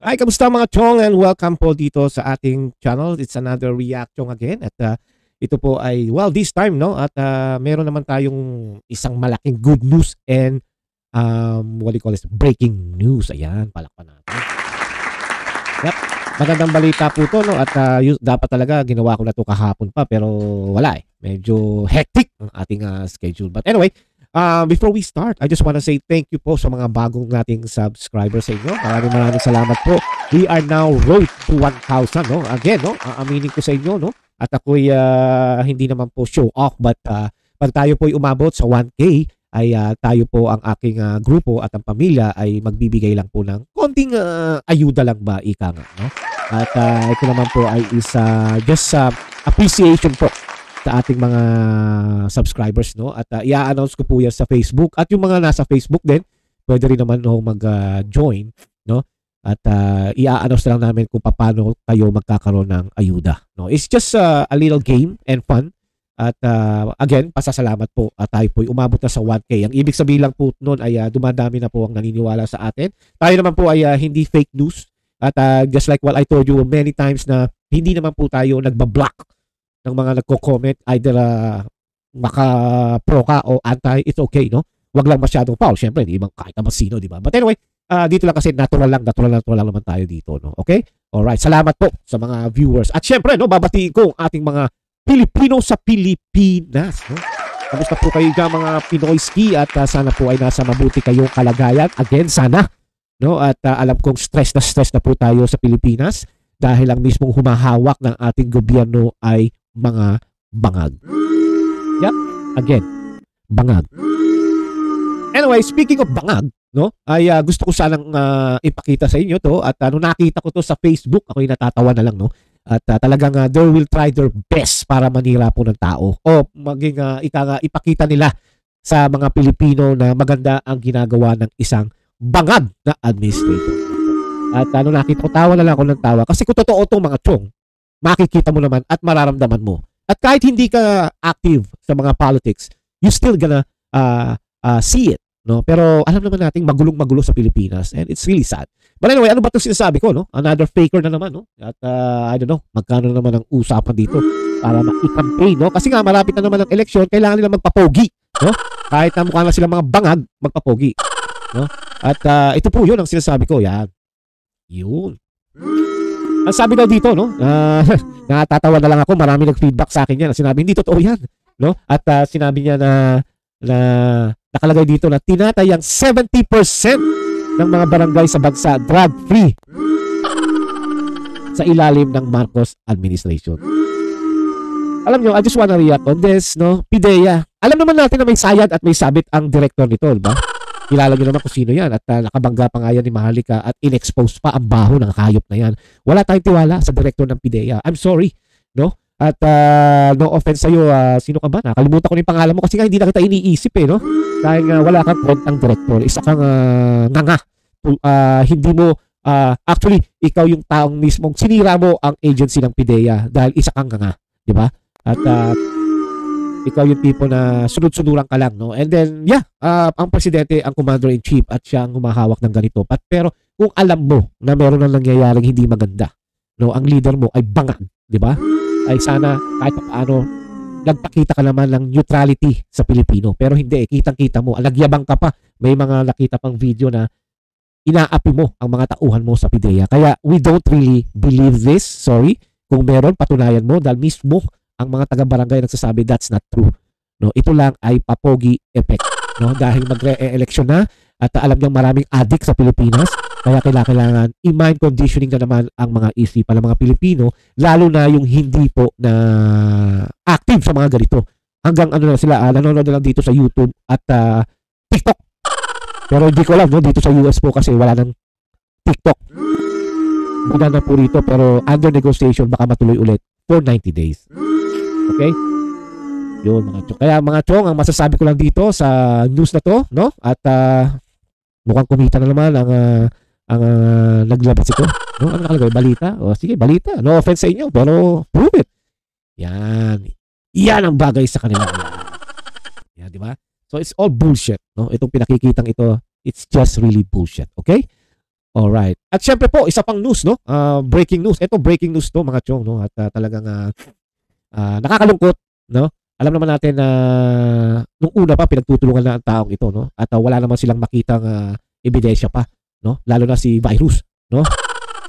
Hi, kamusta mga chong, and welcome po dito sa ating channel. It's another reaction again at ito po ay, well, this time, no, at meron naman tayong isang malaking good news and what do you call this, breaking news. Ayan, palakpan natin. Yep, magandang balita po to, no, at dapat talaga ginawa ko na to kahapon pa pero wala eh. Medyo hectic ang ating schedule. But anyway, before we start, I just want to say thank you po sa mga bagong nating subscribers sa inyo. Maraming salamat po. We are now road to 1,000, no? Again, no? Aaminin ko sa inyo, no? At ako'y hindi naman po show off, but pag tayo po'y umabot sa 1K, ay tayo po ang aking grupo at ang pamilya ay magbibigay lang po ng konting ayuda lang ba, ika nga, no? At ito naman po ay isa just appreciation po sa ating mga subscribers, no? At i-announce ko po yan sa Facebook. At yung mga nasa Facebook din, pwede rin naman mag-join, no? At i-announce lang namin kung paano kayo magkakaroon ng ayuda, no? It's just a little game and fun. At again, pasasalamat po at tayo po umabot na sa 1K. Ang ibig sabihin lang po noon ay dumadami na po ang naniniwala sa atin. Tayo naman po ay hindi fake news. At just like what I told you many times na hindi naman po tayo nagbablock ng mga nagko-comment, either maka-pro ka o anti, it's okay, no? Wag lang masyadong foul, syempre, di ba? Kahit naman sino, di ba? But anyway, dito lang kasi natural lang naman tayo dito, no? Okay? Alright, salamat po sa mga viewers. At syempre, no, babatiin ko ang ating mga Pilipino sa Pilipinas, no? Kamusta po kayo dyan, mga Pinoy ski, at sana po ay nasa mabuti kayong kalagayan. Again, sana, no? At alam kong stress na po tayo sa Pilipinas dahil ang mismong humahawak ng ating gobyerno ay mga bangag. Yep, again, bangag. Anyway, speaking of bangag, no, ay gusto ko sanang ipakita sa inyo to. At nung nakita ko to sa Facebook, ako'y natatawa na lang, no. At talagang they will try their best para manira po ng tao o maging ipakita nila sa mga Pilipino na maganda ang ginagawa ng isang bangag na administrator. At nung nakita ko, tawa na lang ako ng tawa kasi kung totoo itong mga chong, makikita mo naman at mararamdaman mo. At kahit hindi ka active sa mga politics, you still gonna see it, no? Pero alam naman natin magulong-magulo sa Pilipinas and it's really sad. But anyway, ano ba 'tong sinasabi ko, no? Another faker na naman, no? At I don't know, magkano naman ang usapan dito para ma-campaign, no? Kasi nga malapit na naman ang eleksyon, kailangan nila magpapogi, no? Kahit na mukha na sila mga bangag, magpapogi, no? At ito po 'yun ang sinasabi ko, yan. Yun. Ang sabi daw dito, no? Natatawa na lang ako, marami nag-feedback sa akin yan. Sinabi, hindi totoo yan, no? At sinabi niya na nakalagay dito na tinatayang 70% ng mga barangay sa bansa drug-free sa ilalim ng Marcos administration. Alam nyo, I just wanna react on this, no? PIDEA. Alam naman natin na may sayad at may sabit ang director nito, diba? Kilala nyo naman kung sino yan at nakabangga pa nga yan ni Maharlika at in-expose pa ang baho ng hayop na yan. Wala tayong tiwala sa director ng PIDEA. I'm sorry, no? At no offense sa'yo, sino ka ba? Nakalimutan ko na yung pangalan mo kasi nga hindi na kita iniisip eh, no? Dahil wala kang kontang director. Isa kang nganga. Hindi mo, actually, ikaw yung taong mismong sinira mo ang agency ng PIDEA dahil isa kang nganga. Diba? At ikaw yung tipo na sunod-sunuran ka lang, no? And then, yeah, ang presidente, ang commander-in-chief at siya ang humahawak ng ganito. Pero kung alam mo na meron na nangyayaring hindi maganda, no? Ang leader mo ay bangag, di ba? Ay sana kahit paano nagpakita ka naman ng neutrality sa Pilipino. Pero hindi, kitang-kita mo, nagyabang ka pa. May mga nakita pang video na inaapi mo ang mga tauhan mo sa PIDEA. Kaya we don't really believe this. Sorry. Kung meron, patunayan mo dahil mismo ang mga taga-barangay nagsasabi that's not true. No, ito lang ay papogi effect, no? Dahil magre-election na at alam niyang maraming addict sa Pilipinas, kaya kailangan i-mind conditioning na naman ang mga isipan ng mga Pilipino, lalo na yung hindi po na active sa mga ganito. Hanggang ano na sila, nanonood na lang dito sa YouTube at TikTok. Pero hindi ko alam, no, dito sa US po kasi wala nang TikTok. Muna na po rito pero under negotiation baka matuloy ulit for 90 days. Okay? Yun mga chong. Kaya mga chong, ang masasabi ko lang dito sa news na to, no? At mukhang kumita na naman ang naglabas ito. No? Ano nakalagay? Balita? O sige, balita. No offense sa inyo, pero prove it. Yan. Yan ang bagay sa kanila. Yan, di ba? So it's all bullshit, no? Itong pinakikitang ito, it's just really bullshit. Okay? Alright. At syempre po, isa pang news, no? Breaking news. Ito, breaking news to, mga chong, no? At talagang nakakalungkot, no? Alam naman natin na nung una pa, pinagtutulungan na ang taong ito, no? At wala naman silang makitang ebidensya pa, no? Lalo na si virus, no?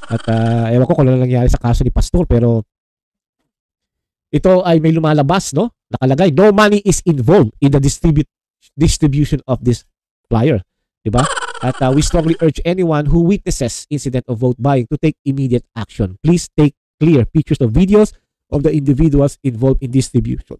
At ewan ko kung ano nangyari sa kaso ni Pastor, pero ito ay may lumalabas, no? Nakalagay, no money is involved in the distribution of this flyer. Diba? At we strongly urge anyone who witnesses incident of vote buying to take immediate action. Please take clear pictures of videos of the individuals involved in distribution.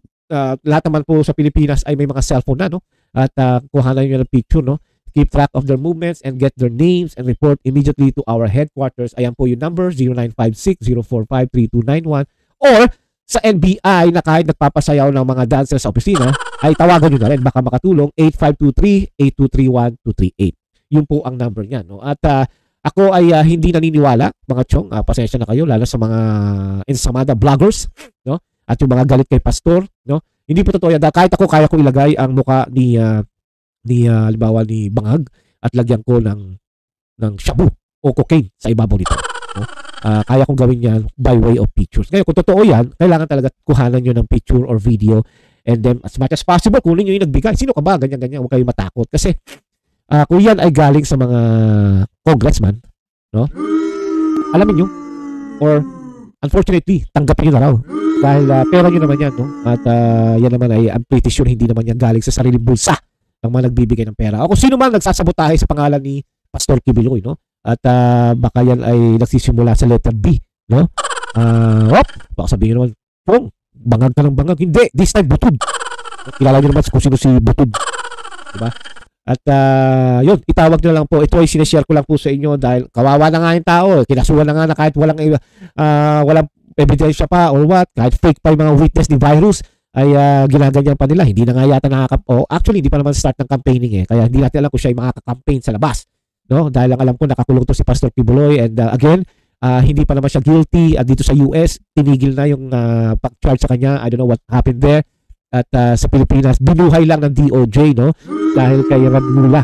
Lahat naman po sa Pilipinas ay may mga cellphone na, no? At kuhanan nyo ng picture, no? Keep track of their movements and get their names and report immediately to our headquarters. Ayan po yung number, 0956-045-3291. Or sa NBI na kahit nagpapasayaw ng mga dancers sa opisina, ay tawagan nyo na rin. Baka makatulong, 8523-8231-238. Yun po ang number niya, no? At ako ay hindi naniniwala, mga chong, pasensya na kayo, lalo sa mga ensamada vloggers, no? At yung mga galit kay Pastor, no? Hindi po totoo yan. Kahit ako, kaya ko ilagay ang muka ni halimbawa ni Bangag at lagyan ko ng shabu o cocaine sa ibabaw nito, no? Kaya kong gawin yan by way of pictures. Ngayon, kung totoo yan, kailangan talaga kuhanan nyo ng picture or video, and then as much as possible, kunin nyo yung nagbigay. Sino ka ba? Ganyan-ganyan. Huwag kayo matakot. Kasi kung yan ay galing sa mga congressman, no? Alamin nyo. Or, unfortunately, tanggapin nyo na raw. Dahil pera nyo naman yan, no? At yan naman ay, I'm pretty sure, hindi naman yan galing sa sariling bulsa ng mga nagbibigay ng pera. O kung sino man nagsasabotahe sa pangalan ni Pastor Kibuloy, no? At baka yan ay nagsisimula sa letter B, no? Baka sabihin naman, Pong, bangag ka ng bangag. Hindi, this time, Butod. Kilala nyo naman kung sino si Butod. Diba? At yun, itawag nyo lang po. Ito ay sineshare ko lang po sa inyo dahil kawawa na nga yung tao. Kinasuhan na nga na kahit walang ebidensya pa or what, kahit fake pa yung mga witness ni virus, ay ginaganyan pa nila. Hindi na nga yata actually, hindi pa naman start ng campaigning eh. Kaya hindi natin alam kung siya ay makaka-campaign sa labas. No? Dahil lang alam ko nakakulong to si Pastor Kibuloy, and again, hindi pa naman siya guilty. At dito sa US, tinigil na yung pag-charge sa kanya. I don't know what happened there. At sa Pilipinas, binuhay lang ng DOJ, no? Dahil kay Remula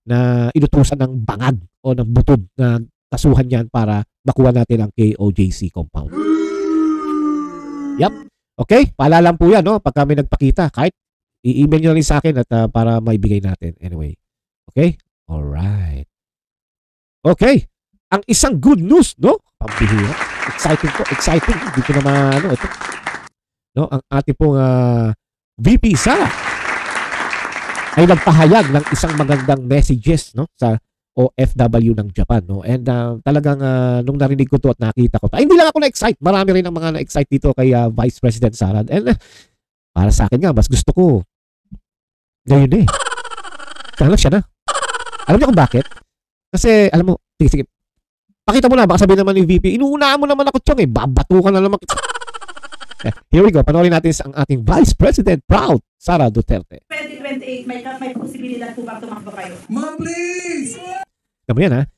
na inutusan ng bangag o ng butod na kasuhan yan para makuha natin ang KOJC compound. Yep. Okay, paalala po yan, no? Pag kami nagpakita, kahit i-email nyo na rin sa akin at para maibigay natin. Anyway. Okay? Alright. Okay. Ang isang good news, no? Pambihira. Exciting po. Exciting. Hindi ko naman, ito. No? Ang ating pong VP Sara ay nagpahayag ng isang magandang messages, no? Sa OFW ng Japan, no? And talagang nung narinig ko to at nakita ko to, ay hindi lang ako na-excite. Marami rin ang mga na-excite dito kay Vice President Sara. And para sa akin nga, mas gusto ko ngayon eh. Kaya lang siya na. Alam niyo kung bakit? Kasi, alam mo, sige. Pakita mo na, baka sabihin naman ni VP, inuunaan mo naman ako, Chong eh. Babato ka na naman. Here we go. Panoorin natin ang ating Vice President, proud, Sara Duterte. 2028, may posibilidad po ba tumakbo kayo? Ma'am, please! Tama yan, ha?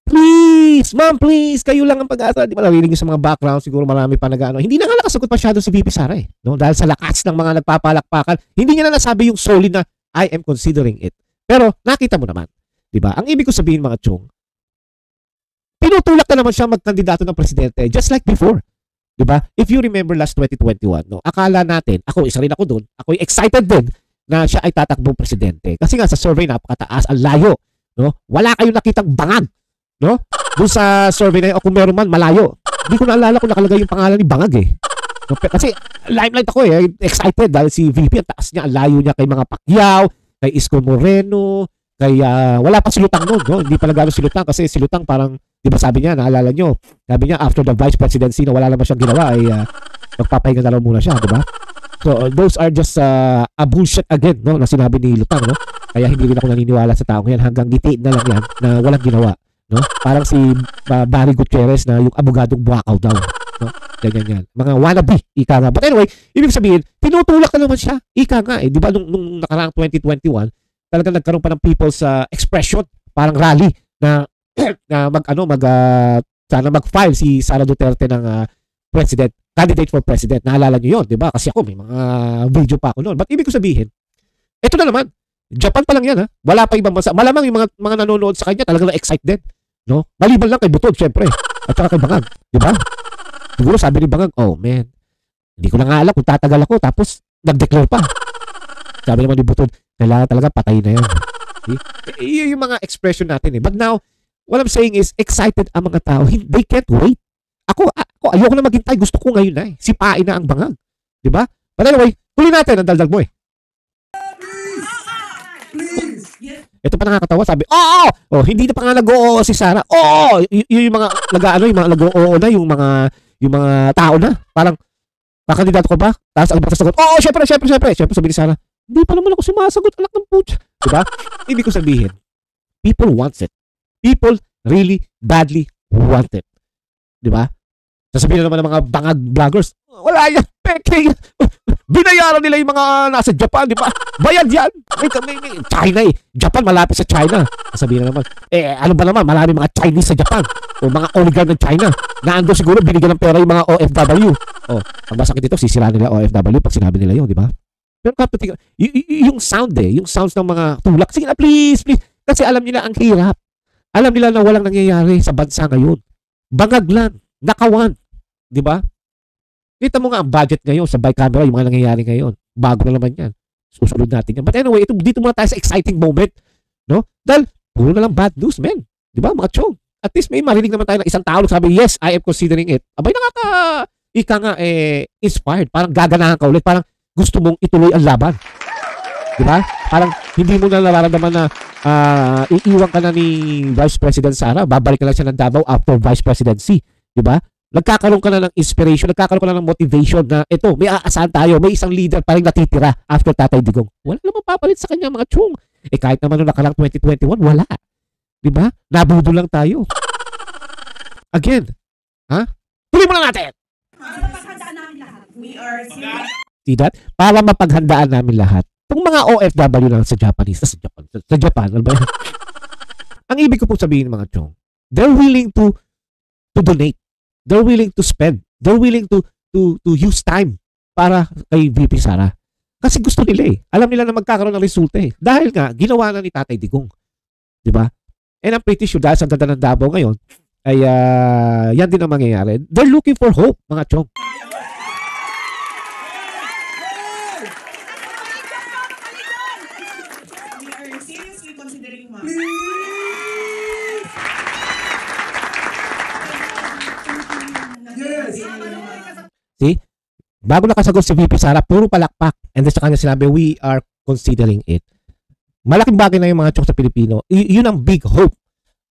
Please! Ma'am, please! Kayo lang ang pag-asa. Di ba narinig nyo sa mga background? Siguro marami pa nag-ano. Hindi na nga nakasagot masyado si VP Sara eh. No? Dahil sa lakas ng mga nagpapalakpakan, hindi niya na nasabi yung solid na I am considering it. Pero nakita mo naman. Di ba? Ang ibig ko sabihin, mga Chong, pinutulak na naman siya magkandidato ng presidente just like before. Diba? If you remember last 2021, no, akala natin, isa rin ako doon, ako excited din na siya ay tatakbong presidente. Kasi nga sa survey napakataas, ang layo. No? Wala kayong nakitang bangag. No? Doon sa survey na yun, o kung meron man, malayo. Hindi ko naalala kung nakalagay yung pangalan ni Bangag eh. No? Kasi limelight ako eh, excited dahil si VP, ang taas niya, ang layo niya kay mga Pacquiao, kay Isko Moreno, kay wala pa si Lutang noon, no? Hindi pa nagano si Lutang kasi si Lutang parang, di ba sabi niya, naalala nyo, sabi niya after the vice presidency na wala naman siyang ginawa ay magpapahinga na lang muna siya, di ba? So those are just a bullshit again, no, na sinabi ni Lutang, no? Kaya hindi rin ako naniniwala sa taong yan, hanggang gitiin na lang yan na walang ginawa, no? Parang si Barry Gutierrez na yung abogadong buwakaw daw, no? Ganyan yan. Mga wannabe, ika nga. But anyway, ibig sabihin, tinutulak na naman siya, ika nga eh. Di ba nung nakaraang 2021, talagang nagkaroon pa ng people's expression, parang rally na sana mag-file si Sara Duterte ng candidate for president. Naalala niyo 'yon, 'di ba? Kasi ako may mga video pa ako noon. But ibig ko sabihin, ito na naman, Japan pa lang yan, ha? Wala pa ibang bansa. Malamang yung mga nanonood sa kanya talagang na-excited, no? Maliban lang kay Butod, syempre. At saka kay Bangag, di ba? Siguro sabi ni Bangag, oh man, hindi ko na nga alam kung tatagal ako, tapos nag-declare pa. Sabi naman ni Butod, kailangan talaga patay na yan. Yung mga expression natin, eh. But now, what I'm saying is, excited ang mga tao. They can't wait. Ako ayoko na maghintay. Gusto ko ngayon na, eh. Sipain na ang Bangag. Di ba? But anyway, tuloy natin ang daldal mo, eh. Ito pa nakakatawa, sabi, oh, hindi na pa nga nag-oo si Sara. Yung mga yung mga nag-oo na, yung mga tao na. Parang, kakandidato ko ba? Tapos ang sasagot, syempre. Syempre sabi ni Sara, hindi pa naman ako sumasagot, anak ng putya. Diba? Ibig ko sabihin, people wants it. People really badly want it. Diba? Sasabihin na naman ng mga Bangag vloggers, wala yan, peke. Binayaran nila yung mga nasa Japan, di ba? Bayad yan. May China eh. Japan malapit sa China. Sabihin na naman, ano ba naman, marami mga Chinese sa Japan. O mga oligarch ng China. Naando siguro binigyan ng pera yung mga OFW. Ang masakit dito, sisira nila OFW pag sinabi nila yun, di ba? Pero kapatid, yung sound yung sounds ng mga tulak, sige na please. Kasi alam nila ang hirap. Alam nila na walang nangyayari sa bansa ngayon. Bangag lang, nakawan. Di ba? Kita mo nga ang budget ngayon sa bicameral, yung mga nangyayari ngayon. Bago na naman yan. Susunod natin yan. But anyway, dito muna tayo sa exciting moment. No? Dahil, puro na lang bad news, men. Di ba, mga chong? At least may marinig naman tayo ng isang tao sabi, yes, I am considering it. Abay, ika nga, inspired. Parang gaganahan ka ulit. Parang gusto mong ituloy ang laban. Di ba? Parang hindi mo na nararamdaman na iiwan ka na ni Vice President Sara. Babalik na lang siya ng Davao after Vice Presidency. Di ba? Nagkakaroon ka na ng inspiration, nagkakaroon ka na ng motivation na ito, may aasahan tayo, may isang leader pa rin natitira after Tatay Digong. Wala namang papalit sa kanya mga chong. Kahit naman nung nakalang 2021, wala. Diba? Nabudo lang tayo. Again. Ha? Tuloy mo lang natin! Para mapaghandaan namin lahat. We are serious. See that? Para mapaghandaan namin lahat. Itong mga OFW lang sa Japanese, sa Japan, ano ba? Ang ibig ko po sabihin mga chong, they're willing to donate. They're willing to spend. They're willing to use time para kay VP Sara. Kasi gusto nila eh. Alam nila na magkakaroon ng resulta eh. Dahil nga, ginawa na ni Tatay Digong. Diba? And I'm pretty sure dahil sa ganda ng Davao ngayon, ay yan din ang mangyayari. They're looking for hope, mga chong. We are seriously considering ma. See? Bago nakasagot si VP Sara, puro palakpak. And then sa kanya sinabi, we are considering it. Malaking bagay na yung mga chok sa Pilipino. Yun ang big hope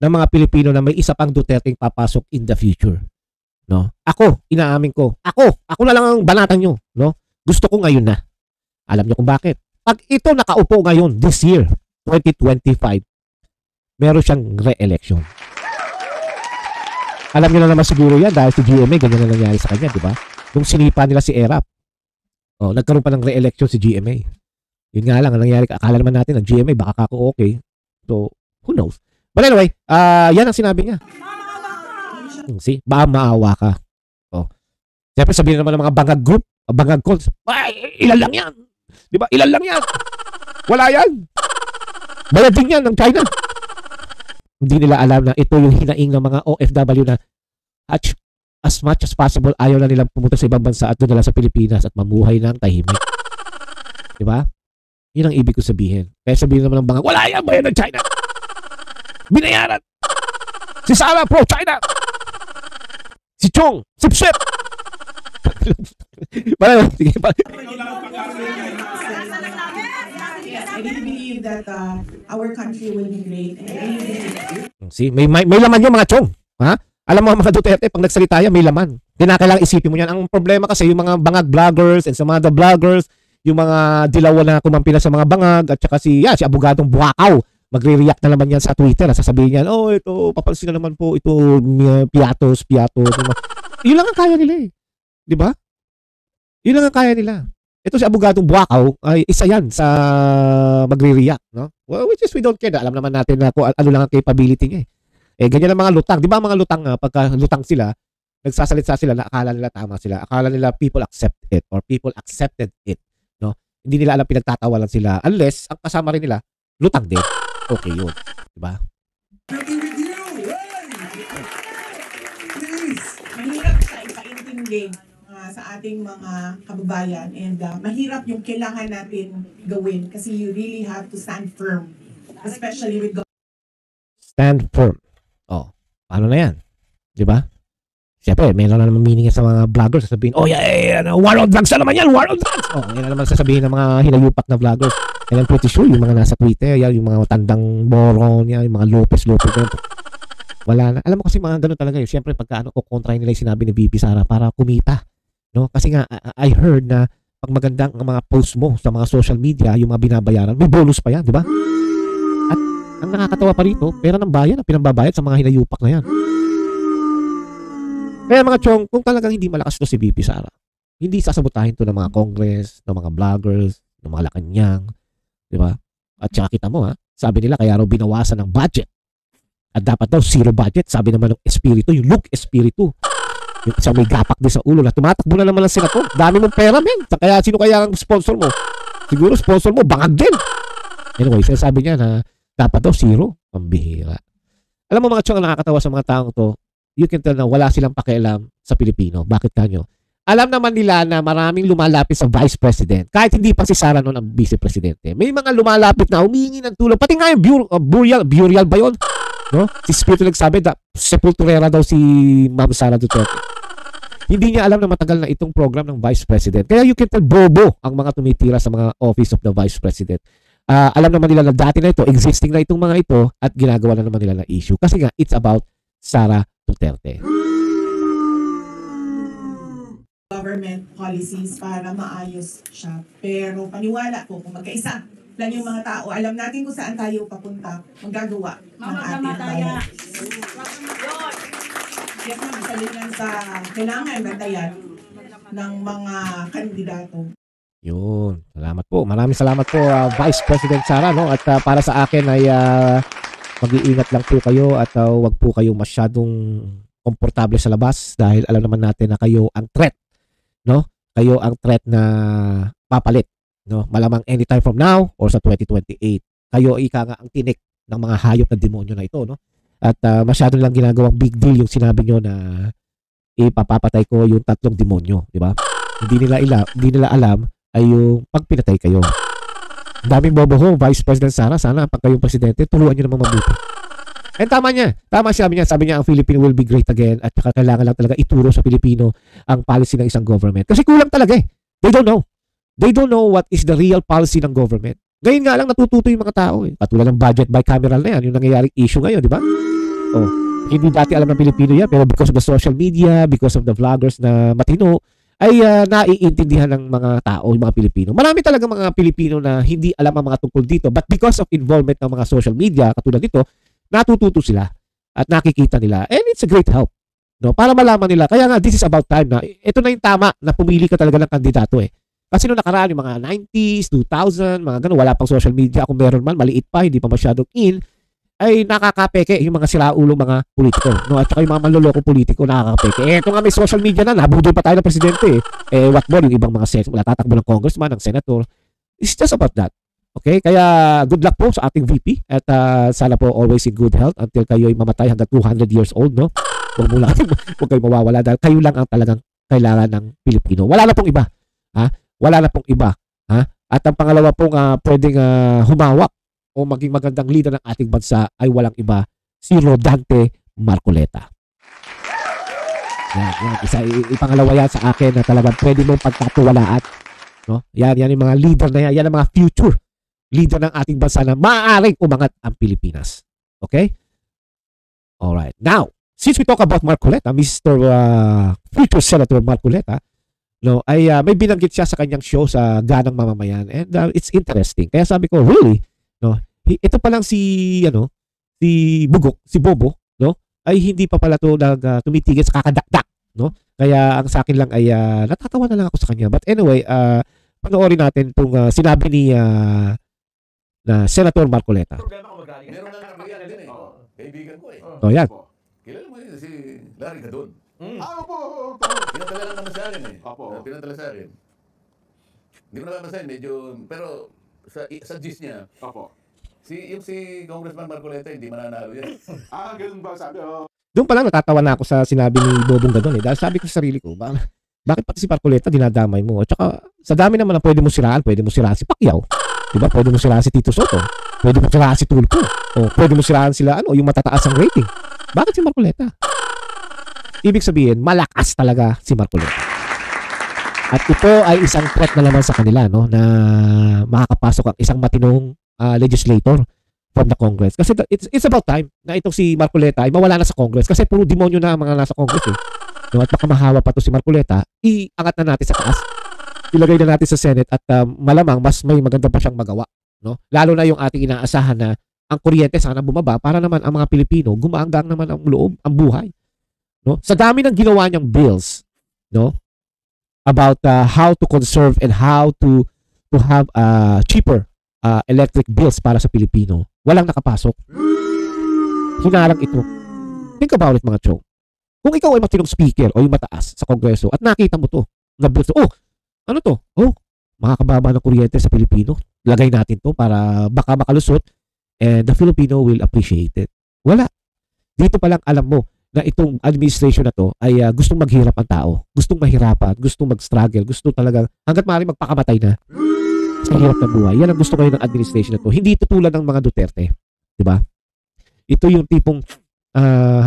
ng mga Pilipino na may isa pang Duterte papasok in the future. No? Ako, inaamin ko. Ako na lang ang banatan nyo. No? Gusto ko ngayon na. Alam nyo kung bakit. Pag ito nakaupo ngayon, this year, 2025, meron siyang re-election. Alam nyo na naman siguro yan dahil si GMA, ganyan na nangyari sa kanya, di ba? Nung sinipa nila si Erap, nagkaroon pa ng re-election si GMA. Yun nga lang, ang nangyari, akala naman natin ang GMA, baka kako okay. So, who knows? But anyway, yan ang sinabi niya. See? Baka maawa ka. Siyempre sabihin naman ng mga bangag group, bangag calls, ay, ilan lang yan. Di ba? Ilan lang yan. Wala yan. Bayad din yan ng China. Hindi nila alam na ito yung hinaing ng mga OFW na as much as possible ayaw na nilang pumunta sa ibang bansa at doon na lang sa Pilipinas at mamuhay ng tahimik. Diba? Yun ang ibig ko sabihin. Kaya sabihin naman ng bangag, wala yan bayad ng China. Binayaran. Si Sara pro China. Si Chong, sip-sip. Sige, Yes, I really believe that our country will be great. And I really believe. See, may laman yung mga chong. Ha? Alam mo mga Duterte, pag nagsalita yan, may laman. Kinakailangan isipin mo yan. Ang problema kasi yung mga bangag vloggers and sa mga vloggers, yung mga dilawan na kumampila sa mga bangag at saka si abogadong Buakaw, magre-react na naman yan sa Twitter. Sasabihin yan, ito, papansin na naman po, ito, piatos. Yun lang ang kaya nila eh. Di ba? Yun lang ang kaya nila. Ito si abogadong Buakaw ay isa yan sa magre-react, no? Well, which is we don't care. Alam naman natin na kung ano lang ang capability niya eh. Ganyan ang mga lutang. Di ba mga lutang, pagka lutang sila, nagsasalita sila na akala nila tama sila. Akala nila people accept it or people accepted it, no? Hindi nila alam pinagtatawalan sila unless ang kasama rin nila lutang din. Okay yun. Diba? Working with you! Please! Mahirap sa ipaintindi sa ating mga kababayan and mahirap yung kailangan natin gawin kasi you really have to stand firm, especially with Stand firm. Oh, paano na yan? Diba? Siyempre, meron na naman meaning sa mga vloggers. Sasabihin, oh yeah, war on drugs na naman yan, war on drugs! Oh, yan na naman sasabihin ng mga hinayupak na vloggers. And I'm pretty sure, yung mga nasa Twitter, yan, yung mga tandang moron, yan, yung mga Lopez, wala na. Alam mo kasi mga ganun talaga yun. Siyempre, pagka kukontrahin nila yung sinabi ni VP Sara para kumita. No? Kasi nga, I heard na pag magandang ang mga post mo sa mga social media, yung mga binabayaran, may bonus pa yan, di ba? At ang nakakatawa pa rito, pera ng bayan ang pinambabayad sa mga hinayupak na yan. Kaya mga chong, kung talagang hindi malakas to si VP Sara, hindi sasabotahin to ng mga Congress, ng mga vloggers, ng mga lakanyang, di ba? At saka kita mo sabi nila kaya raw binawasan ng budget. At dapat daw zero budget, sabi naman ng Espiritu, yung Luke Espiritu. Yung isang may gapak din sa ulo na tumatakbo na naman lang sila to. Dami mong pera, men. Kaya sino kaya ang sponsor mo? Siguro sponsor mo, bangag din. Anyway, sabi niya na dapat daw zero. Pambihira. Alam mo mga chong, nakakatawa sa mga taong to, you can tell na wala silang pakialam sa Pilipino. Bakit kanyo? Alam naman nila na maraming lumalapit sa Vice President. Kahit hindi pa si Sara noon ang Vice Presidente. May mga lumalapit na humihingi ng tulong. Pati nga yung burial ba yun? No? Si Spirito nagsabi na sepulturera daw si Ma'am Sara Duterte. Hindi niya alam na matagal na itong program ng Vice President. Kaya you can tell bobo ang mga tumitira sa mga office of the Vice President. Alam naman nila na dati na ito, existing na itong mga ito at ginagawa na naman nila na issue. Kasi nga, it's about Sara Duterte. government policies para maayos siya. Pero paniwala ko, kung magkaisa lang yung mga tao, alam natin kung saan tayo papunta, magagawa ng ating bayan. Yes, ma'am, isa din yan sa kailangan bantayan ng mga kandidato. Yun. Salamat po. Maraming salamat po, Vice President Sara. No? At para sa akin ay mag-iingat lang po kayo at wag po kayo masyadong komportable sa labas dahil alam naman natin na kayo ang threat. No? Kayo ang threat na papalit. No? Malamang anytime from now or sa 2028. Kayo ika nga ang tinik ng mga hayop na demonyo na ito. No? At masyado lang ginagawang big deal yung sinabi nyo na ipapapatay ko yung 3 demonyo. Di ba? Hindi nila alam ay yung pag pinatay kayo. Daming bobo ho, Vice President Sara. Sana pag kayong presidente, turuan nyo naman mabuti. And tama niya. Tama sabi niya, ang Philippine will be great again at saka kailangan lang talaga ituro sa Pilipino ang policy ng isang government. Kasi kulang talaga eh. They don't know. They don't know what is the real policy ng government. Ngayon nga lang natututo yung mga tao eh. Katulad ng budget bicameral na yan, yung nangyayaring issue ngayon, di ba? Oh, hindi dati alam ng Pilipino yan, pero because of the social media, because of the vloggers na matino, ay naiintindihan ng mga tao, yung mga Pilipino. Marami talaga mga Pilipino na hindi alam ang mga tungkol dito, but because of involvement ng mga social media, katulad dito, natututo sila at nakikita nila. And it's a great help. No? Para malaman nila. Kaya nga, this is about time na ito na yung tama na pumili ka talaga ng kandidato eh. Kasi noong nakaraan, yung mga 90s, 2000, mga ganun, wala pang social media. Kung meron man, maliit pa, hindi pa masyadong in, ay nakakapeke yung mga siraulo mga politiko. No? At saka yung mga manloloko politiko nakakapeke. Ito nga may social media na, nabudol pa tayo ng presidente. What more, yung ibang mga wala tatakbo ng congressman, ng senator. It's just about that. Okay? Kaya good luck po sa ating VP at sana po always in good health until kayo ay mamatay hanggang 200 years old. No? Huwag kayo mawawala dahil kayo lang ang talagang kailangan ng Pilipino. Wala na pong iba. Ha? Wala na pong iba. Ha? At ang pangalawa pong pwedeng humawak o maging magandang leader ng ating bansa ay walang iba, si Rodante Marcoleta. Yan. Ipangalawa yan sa akin na talagang pwede mong pagkatuwalaan. No? Yan yung mga leader na yan. Yan ang mga future leader ng ating bansa na maaaring umangat ang Pilipinas. Okay? Alright. Now, since we talk about Marcoleta, Mr. Future Senator Marcoleta, no, ay may binanggit siya sa kanyang show sa Ganang Mamamayan and it's interesting. Kaya sabi ko, really? No, ito pa lang si Bugok, si Bobo, no? Ay hindi pa pala to tumitigil sa kakadakdak, no? Kaya ang sa akin lang ay natatawa na lang ako sa kanya. But anyway, panoorin natin itong sinabi ni na Senator Marcoleta. Meron na lang yan din eh. Kaibigan ko eh. Oh, yan. Kilala mo yun si Larry Gadon. Opo. Pinatala lang naman sa akin eh. Opo. Pinatala sa akin. Hindi ko nababasahin, medyo, pero sa gist niya, Opo. yung si Congressman Marcoleta, hindi mananalo yan. Ganun ba sabi? Doon pa lang natatawa na ako sa sinabi ni Bobong Gadon dahil sabi ko sa sarili ko, bakit pati si Marcoleta dinadamay mo? At saka sa dami naman na pwede mo siraan si Pacquiao. Diba? Pwede mo siraan si Tito Soto. Pwede mo siraan si Tulfo. O pwede mo siraan sila yung matataas ang rating. Bakit si Marcoleta? Ibig sabihin, malakas talaga si Marcoleta. At ito ay isang threat na naman sa kanila, no, na makakapasok ang isang matinong legislator from the Congress. Kasi it's about time na itong si Marcoleta ay mawala na sa Congress kasi puro demonyo na ang mga nasa Congress eh. No, at baka mahawa pa to si Marcoleta, iangat na natin sa taas. Ilagay na natin sa Senate at malamang mas may maganda pa siyang magawa, no? Lalo na yung ating inaasahan na ang kuryente sana bumaba para naman ang mga Pilipino gumaanggang naman ang loob, ang buhay, no? Sa dami ng ginawa niyang bills, no, about how to conserve and how to have cheaper electric bills para sa Pilipino, walang nakapasok. Hinarang ito. Think about it, mga chong. Kung ikaw ay matinong speaker o yung mataas sa Kongreso at nakita mo to, na bills, ano to? Makakababa ng kuryente sa Pilipino. Lagay natin to para baka makalusot and the Filipino will appreciate it. Wala. Dito pa lang alam mo na itong administration na to ay gustong maghirap ang tao. Gustong mahirapan, gustong mag-struggle, gusto talaga hanggat maaari magpakamatay na sa hirap ng buhay. Yan ang gusto ngayon ng administration na to. Hindi ito tulad ng mga Duterte. Diba? Ito yung tipong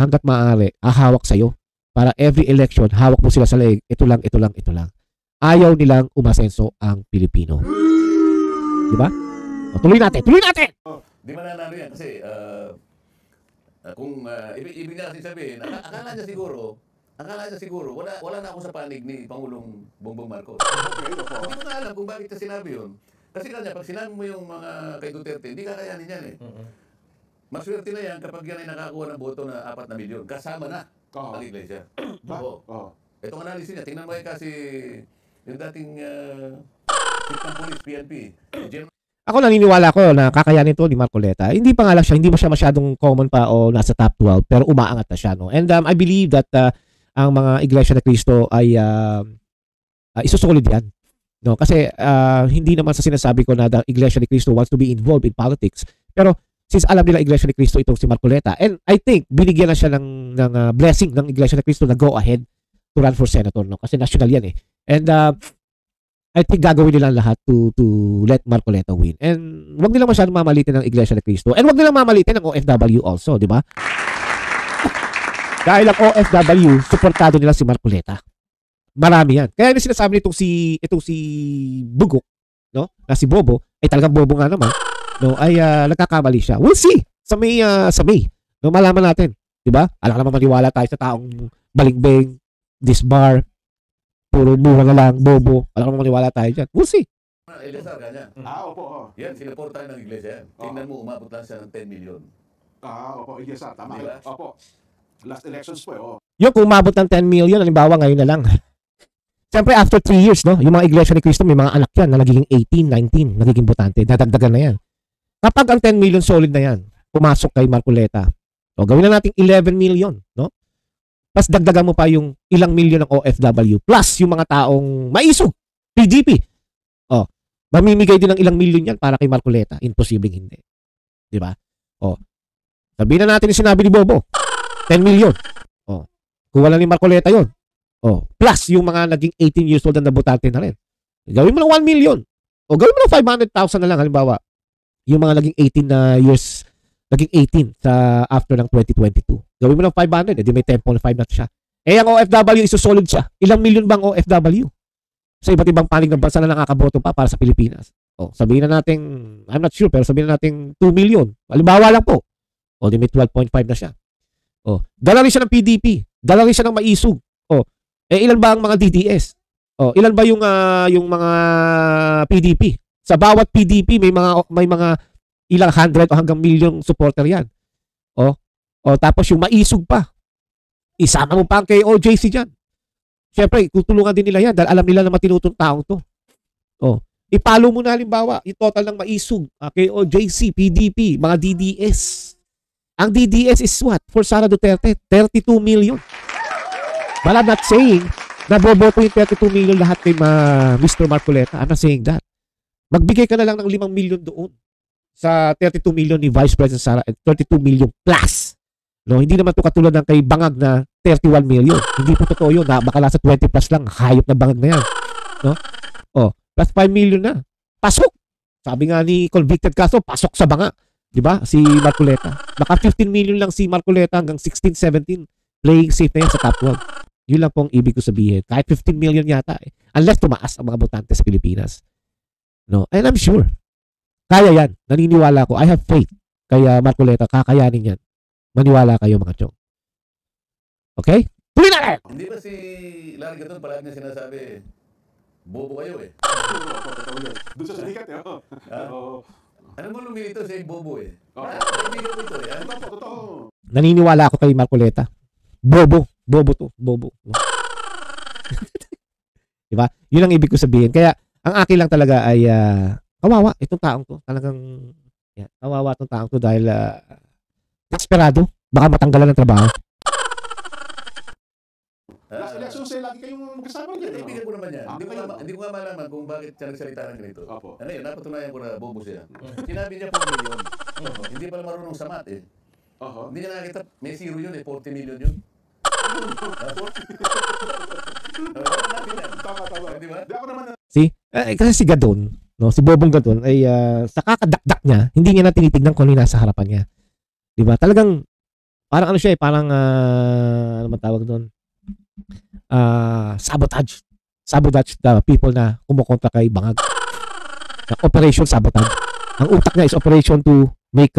hanggat maaari, hawak sa'yo. Para every election, hawak mo sila sa leeg. Ito lang, ito lang, ito lang. Ayaw nilang umasenso ang Pilipino. Diba? Tuloy natin! Tuloy natin! Di mananalo yan kasi kung ibig nga kasi sabihin, akala niya siguro, wala na ako sa panig ni Pangulong Bongbong Marcos. Hindi ko na alam kung bakit niya sinabi yun. Kasi kanya, pag sinabi mo yung mga kay Duterte, hindi kakayanin yan eh. Maswerte na yan kapag yan ay nakakuha ng boto na 4 na milyon. Kasama na ang iglesia. Itong analysis niya, tingnan mo kasi yung dating chief ng police, PNP. Ako naniniwala ko na kakayanin to ni Marcoleta. Hindi pa nga lang siya, hindi siya masyadong common pa o nasa top 12 pero umaangat na siya, no. And I believe that ang mga Iglesia ni Cristo ay isusolid yan. No, kasi hindi naman sa sinasabi ko na the Iglesia ni Cristo wants to be involved in politics. Pero since alam nila Iglesia ni Cristo itong si Marcoleta, and I think binigyan na siya ng blessing ng Iglesia ni Cristo na go ahead to run for senator, no? Kasi national yan eh. And I think gagawin nila lahat to let Marcoleta win. And wag nilang masyadong mamalitin ng Iglesia ni Cristo. And wag nilang mamalitin ng OFW also, di ba? Dahil ang OFW, suportado nila si Marcoleta. Marami yan. Kaya yung sinasabi nitong si Bugok, no? Na si Bobo, ay talagang bobo nga naman, no? Ay nagkakamali siya. We'll see. Sa May. No, malaman natin, di ba? Alam naman maniwala tayo sa taong balingbeng, disbar, puro mura na lang, bobo. Alam naman maniwala tayo dyan. We'll see. Eleazar, ganyan. Opo. Yan, sinuportahan ng iglesia yan. Tingnan mo, umabot lang siya ng 10 million. Opo, yes, tama. Diba? Opo. Last elections po, Yung kung umabot ng 10 million, halimbawa ngayon na lang. Siyempre, after 3 years, no, yung mga Iglesia ni Cristo, may mga anak yan na nagiging 18, 19, nagiging botante. Dadagdagan na yan. Kapag ang 10 million solid na yan, pumasok kay Marcoleta, o gawin na natin 11 million, no? Pas dagdagan mo pa yung ilang milyon ng OFW plus yung mga taong maisog, PDP. Mamimigay din ng ilang milyon yan para kay Marcoleta. Imposibleng hindi. Di ba? Sabihin na natin yung sinabi ni Bobo. 10 million. Kung wala ni Marcoleta yun. Plus yung mga naging 18 years old na nabutante na rin. Gawin mo ng 1 million. Gawin mo ng 500,000 na lang halimbawa. Yung mga naging 18 na years, naging 18 sa after ng 2022. Gawin mo ng 500, di may 10.5 na siya. Ang OFW, isusolid siya. Ilang milyon bang OFW? Sa iba't ibang panig ng bansa na nakakaboto pa para sa Pilipinas. Sabihin na natin, I'm not sure, pero sabihin na natin 2 million. Halimbawa lang po. Di may 12.5 na siya. Dala rin siya ng PDP. Dala rin siya ng maisog. Ilan ba ang mga DDS? Ilan ba yung mga PDP? Sa bawat PDP may mga ilang 100 o hanggang milyong supporter yan. Tapos yung maisog pa. Isama mo pa ang KOJC dyan. Siyempre, tutulungan din nila yan dahil alam nila na matinutong taong to. Ipalo mo na halimbawa yung total ng maisog, KOJC, PDP, mga DDS. Ang DDS is what? For Sara Duterte, 32 million. But I'm not saying Naboboto yung 32 million lahat kay Mr. Marcoleta. I'm not saying that. Magbigay ka na lang ng 5 million doon sa 32 million ni Vice President Sara at 32 million plus. No, hindi naman to katulad ng kay Bangag na 31 million. Hindi po totoo yun. Baka nasa 20 plus lang. Hayop na Bangag na yan. No? Oh, plus 5 million na. Pasok! Sabi nga ni convicted Castro, pasok sa banga. Diba? Si Marcoleta. Baka 15 million lang si Marcoleta hanggang 16, 17. Playing safe na yan sa top 12. Yun lang po ang ibig ko sabihin. Kahit 15 million yata eh. Unless tumaas ang mga botante sa Pilipinas. No? And I'm sure. Kaya yan. Naniniwala ko. I have faith. Kaya Marcoleta, kakayanin yan. Maniwala kayo mga chong. Okay? Tuloy na kayo! Hindi ba si Larry Gaton palagi niya sinasabi, bobo kayo eh. Doon sa sikat eh. Oo. Ano mo lumilito siya yung bobo eh? Hindi ko ito eh. Ano ba? Totoo. Naniniwala ako kay Marcoleta. Bobo. Bobo to. Bobo. No? Diba? Yun ang ibig ko sabihin. Kaya, ang akin lang talaga ay kawawa. Itong taong to. Talagang, yan, kawawa itong taong to dahil desperado. Baka matanggalan ng trabaho. Last election sila, lagi kayong magkasama niya. Kaibigan ko naman yan. Hindi ko nga malaman kung bakit siya nagsalita ng ganito. Opo. Ano yun, napatunayan ko na bobo siya. Sinabi niya 4 million. Hindi pala marunong sa math eh. Hindi niya nakita, may zero yun eh, 40 million yun. Tama. Di ba? Di ako naman See? Kasi si Gadon, no, si Bobong Gadon ay sa kakadakdak niya, hindi niya na tinitignan kung ano yung nasa harapan niya. 'Di ba? Talagang parang ano siya eh, parang ano man tawag doon? Sabotage. Sabotage the people na kumukontra kay Bangag. Operation sabotage. Ang utak niya is operation to make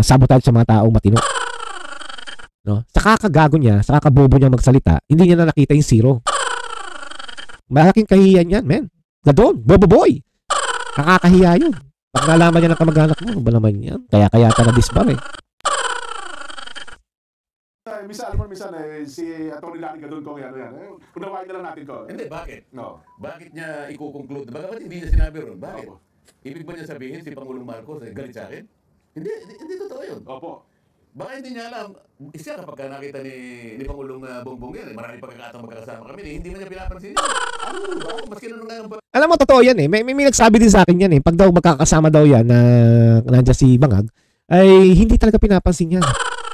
sabotage sa mga taong matino. No? Sa kakagago niya, sa kakabobo niya magsalita, hindi niya na nakita yung zero. Malaking kahihiyan yan, men. Gadon, bobo boy. Nakakahiya yun. Pag nalaman niya ng kamag-anak mo, ano ba naman yan? Kaya ka na disbar eh. minsan si Atty. Larry Gadon ko yan. Unawain na lang natin ko. Hindi, bakit? No. Bakit niya i-conclude? Bakit hindi niya sinabi ron? Bakit? Opo. Ibig ba niya sabihin si Pangulong Marcos ay galit sa akin? Hindi totoo yun. Opo. Baka hindi niya alam. Siya kapag nakita ni Pangulong Bongbong yan, marami pagkakataong magkakasama kami, hindi man niya pinapansin yun. Maski na nung Alam mo, totoo yan eh. May nagsabi din sa akin yan eh. Pag daw magkakasama daw yan na nandiyan si Bangag, ay hindi talaga pinapansin yan.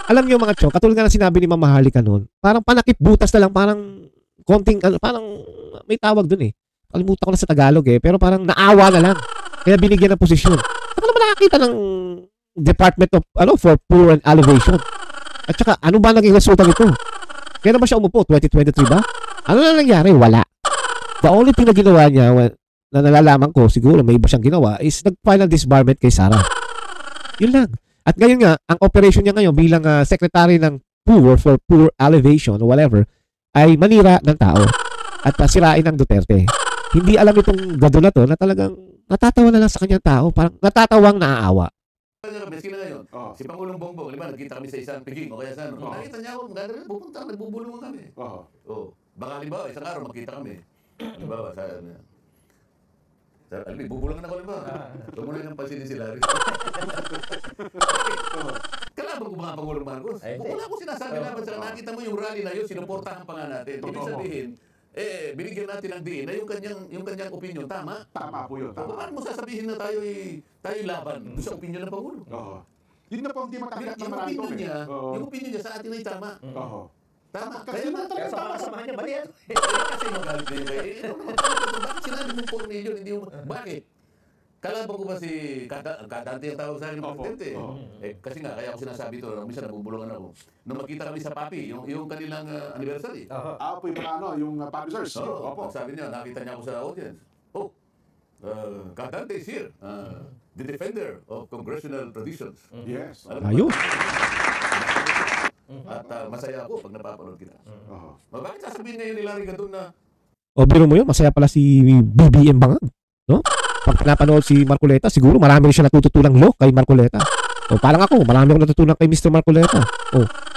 Alam niyo mga chong, katulad nga na sinabi ni Mama Harlika noon, parang panakip butas na lang, parang konting, parang may tawag dun eh. Kalimutan ko na sa Tagalog eh, pero parang naawa na lang. Kaya binigyan ng posisyon. Saka naman nakakita ng Department of, for Poor and Elevation. At saka, ano ba naging resulta nito? Kaya naman siya umupo, 2023 ba? Ano na nangyari? Wala. The only thing na ginawa niya, na nalalaman ko, siguro may iba siyang ginawa, is nag-final disbarment kay Sara. Yun lang. At ngayon nga, ang operation niya ngayon bilang secretary ng Poor for Poor Elevation or whatever, ay manira ng tao at sirain ng Duterte. Hindi alam itong gado na to na talagang natatawa na lang sa kanyang tao. Parang natatawang naaawa. Sila ngayon, si Pangulong Bongbong, nagkita kami sa isang piging o kaya sa ano. Nakita niya ako, pupunta, nagbubulungan kami. Baka halimbawa, isang araw magkita kami. Halimbawa, bubulungan ako halimbawa. Tumuloy ng pansinin si Larry. Kalaban ko mga Pangulong Marcos. Kung wala ko sinasabi laban sa nakita mo yung rally na yun, sinuportahan pa nga natin. Ibig sabihin, binigyan natin ng diin na yung kanyang opinion, tama? Tama po yun. Paano mo sasabihin na tayo'y laban doon sa opinion ng Pangulo? Yun na po ang di matanggap ng marami ko. Yung opinion niya sa atin ay tama. Tama. Kasi naman talaga tama. Kasamahan niya, mali yan. Kasi magalit kayo kayo. Bakit sinabi mo 4 million? Hindi mo, bakit? Kalaban ko ba si Kadante yung tawag sa akin ng presidente? Kasi nga, kaya ako sinasabi ito, minsan nabubulungan ako. Nung magkita kami sa Papi, yung kanilang anniversary. Po yung publishers. Opo. Sabi niya, nakita niya ako sa audience. Kadante is here. The defender of congressional traditions. Yes. Ayos. At masaya ako pag napapanood kita. Bakit sasabihin ngayon ni Larry Gadon na Biro mo yun, masaya pala si BBM Bangag. No? Pag pinapanood si Marcoleta, siguro marami rin siya natututulang law kay Marcoleta. Parang ako, marami akong natutunan kay Mr. Marcoleta.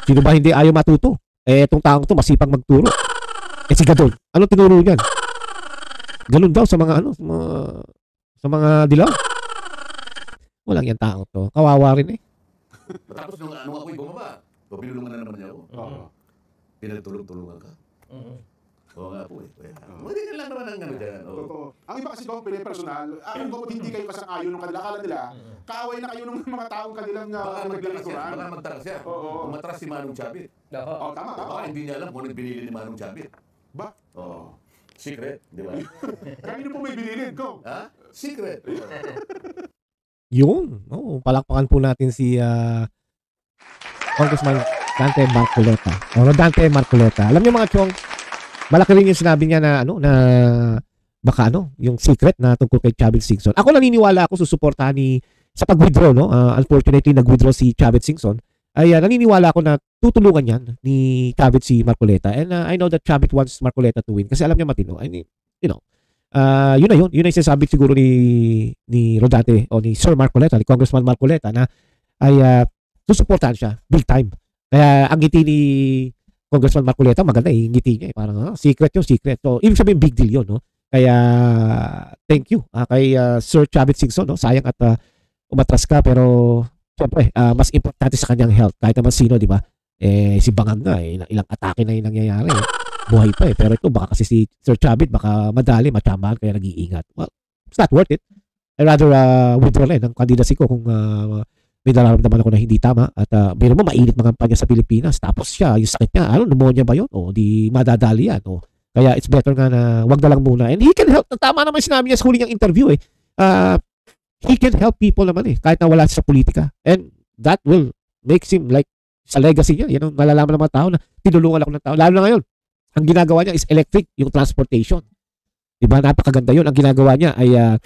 Sino ba hindi ayaw matuto? Itong taong to masipag magturo. Si Gadon, ano tinuro niyan? Ganun daw sa mga sa mga dilaw. Walang yan tao to. Kawawa rin eh. Tapos nung ako'y bumaba, pinulungan na naman niya ako. Pinagtulong-tulungan ka. Oo nga po eh. Hindi ka lang naman ang ano dyan. Oo. Totoo. Ang iba kasi kung pinipersonal, alam ko hindi kayo kasang-ayon ng kanila. Akala nila, kaaway na kayo ng mga taong kanilang Baka magtaras yan. naglilikuran. Baka magtaras yan. Oo. Umatras si Manong Chabit. Oh, tama. Baka hindi niya alam kung ano binili ni Manong Chabit. Ba? Oo. Secret, di ba? Kanino po may binilin ko? Ha? Secret. Yun. Oo, palakpakan po natin si Congressman Dante Marcoleta. O Dante Marcoleta. Alam niyo mga chong, malaki rin yung sinabi niya na na baka yung secret na tungkol kay Chavit Singson. Ako naniniwala ako susuportahan sa pag-withdraw, no? Unfortunately, nag-withdraw si Chavit Singson. Ay naniniwala ako na tutulungan yan ni Chavit si Marcoleta. And I know that Chavit wants Marcoleta to win kasi alam niya matino. I mean, yun na yun. Yun ay sinasabi siguro ni Rodante o ni Sir Marcoleta, ni Congressman Marcoleta na ay susuportahan siya big time. Kaya ang ngiti ni Congressman Marcoleta maganda yung ngiti niya. Parang secret yung secret. So, ibig sabihin big deal yun. No? Kaya thank you kay Sir Chavit Singson. No? Sayang at umatras ka pero siyempre, mas importante sa kanyang health. Kahit naman sino, di ba? Si Bangang nga, ilang atake na yung nangyayari. Buhay pa Pero ito, baka kasi si Sir Chavit, baka madali, matsambahan, kaya nag-iingat. Well, it's not worth it. I rather withdraw lang ng candidacy ko kung may nararamdaman ako na hindi tama. At meron mo, mainit mga kampanya sa Pilipinas. Tapos siya, yung sakit niya, pneumonia ba yun? O di madadali yan. O, kaya it's better nga na wag na lang muna. And he can help. Tama naman sinabi niya sa huli niyang interview he can help people naman kahit na wala sa politika. And that will make him like sa legacy niya. Yan ang malalaman ng mga tao na tinulungan ako ng tao. Lalo na ngayon, ang ginagawa niya is electric, yung transportation. Diba? Napakaganda yun. Ang ginagawa niya ay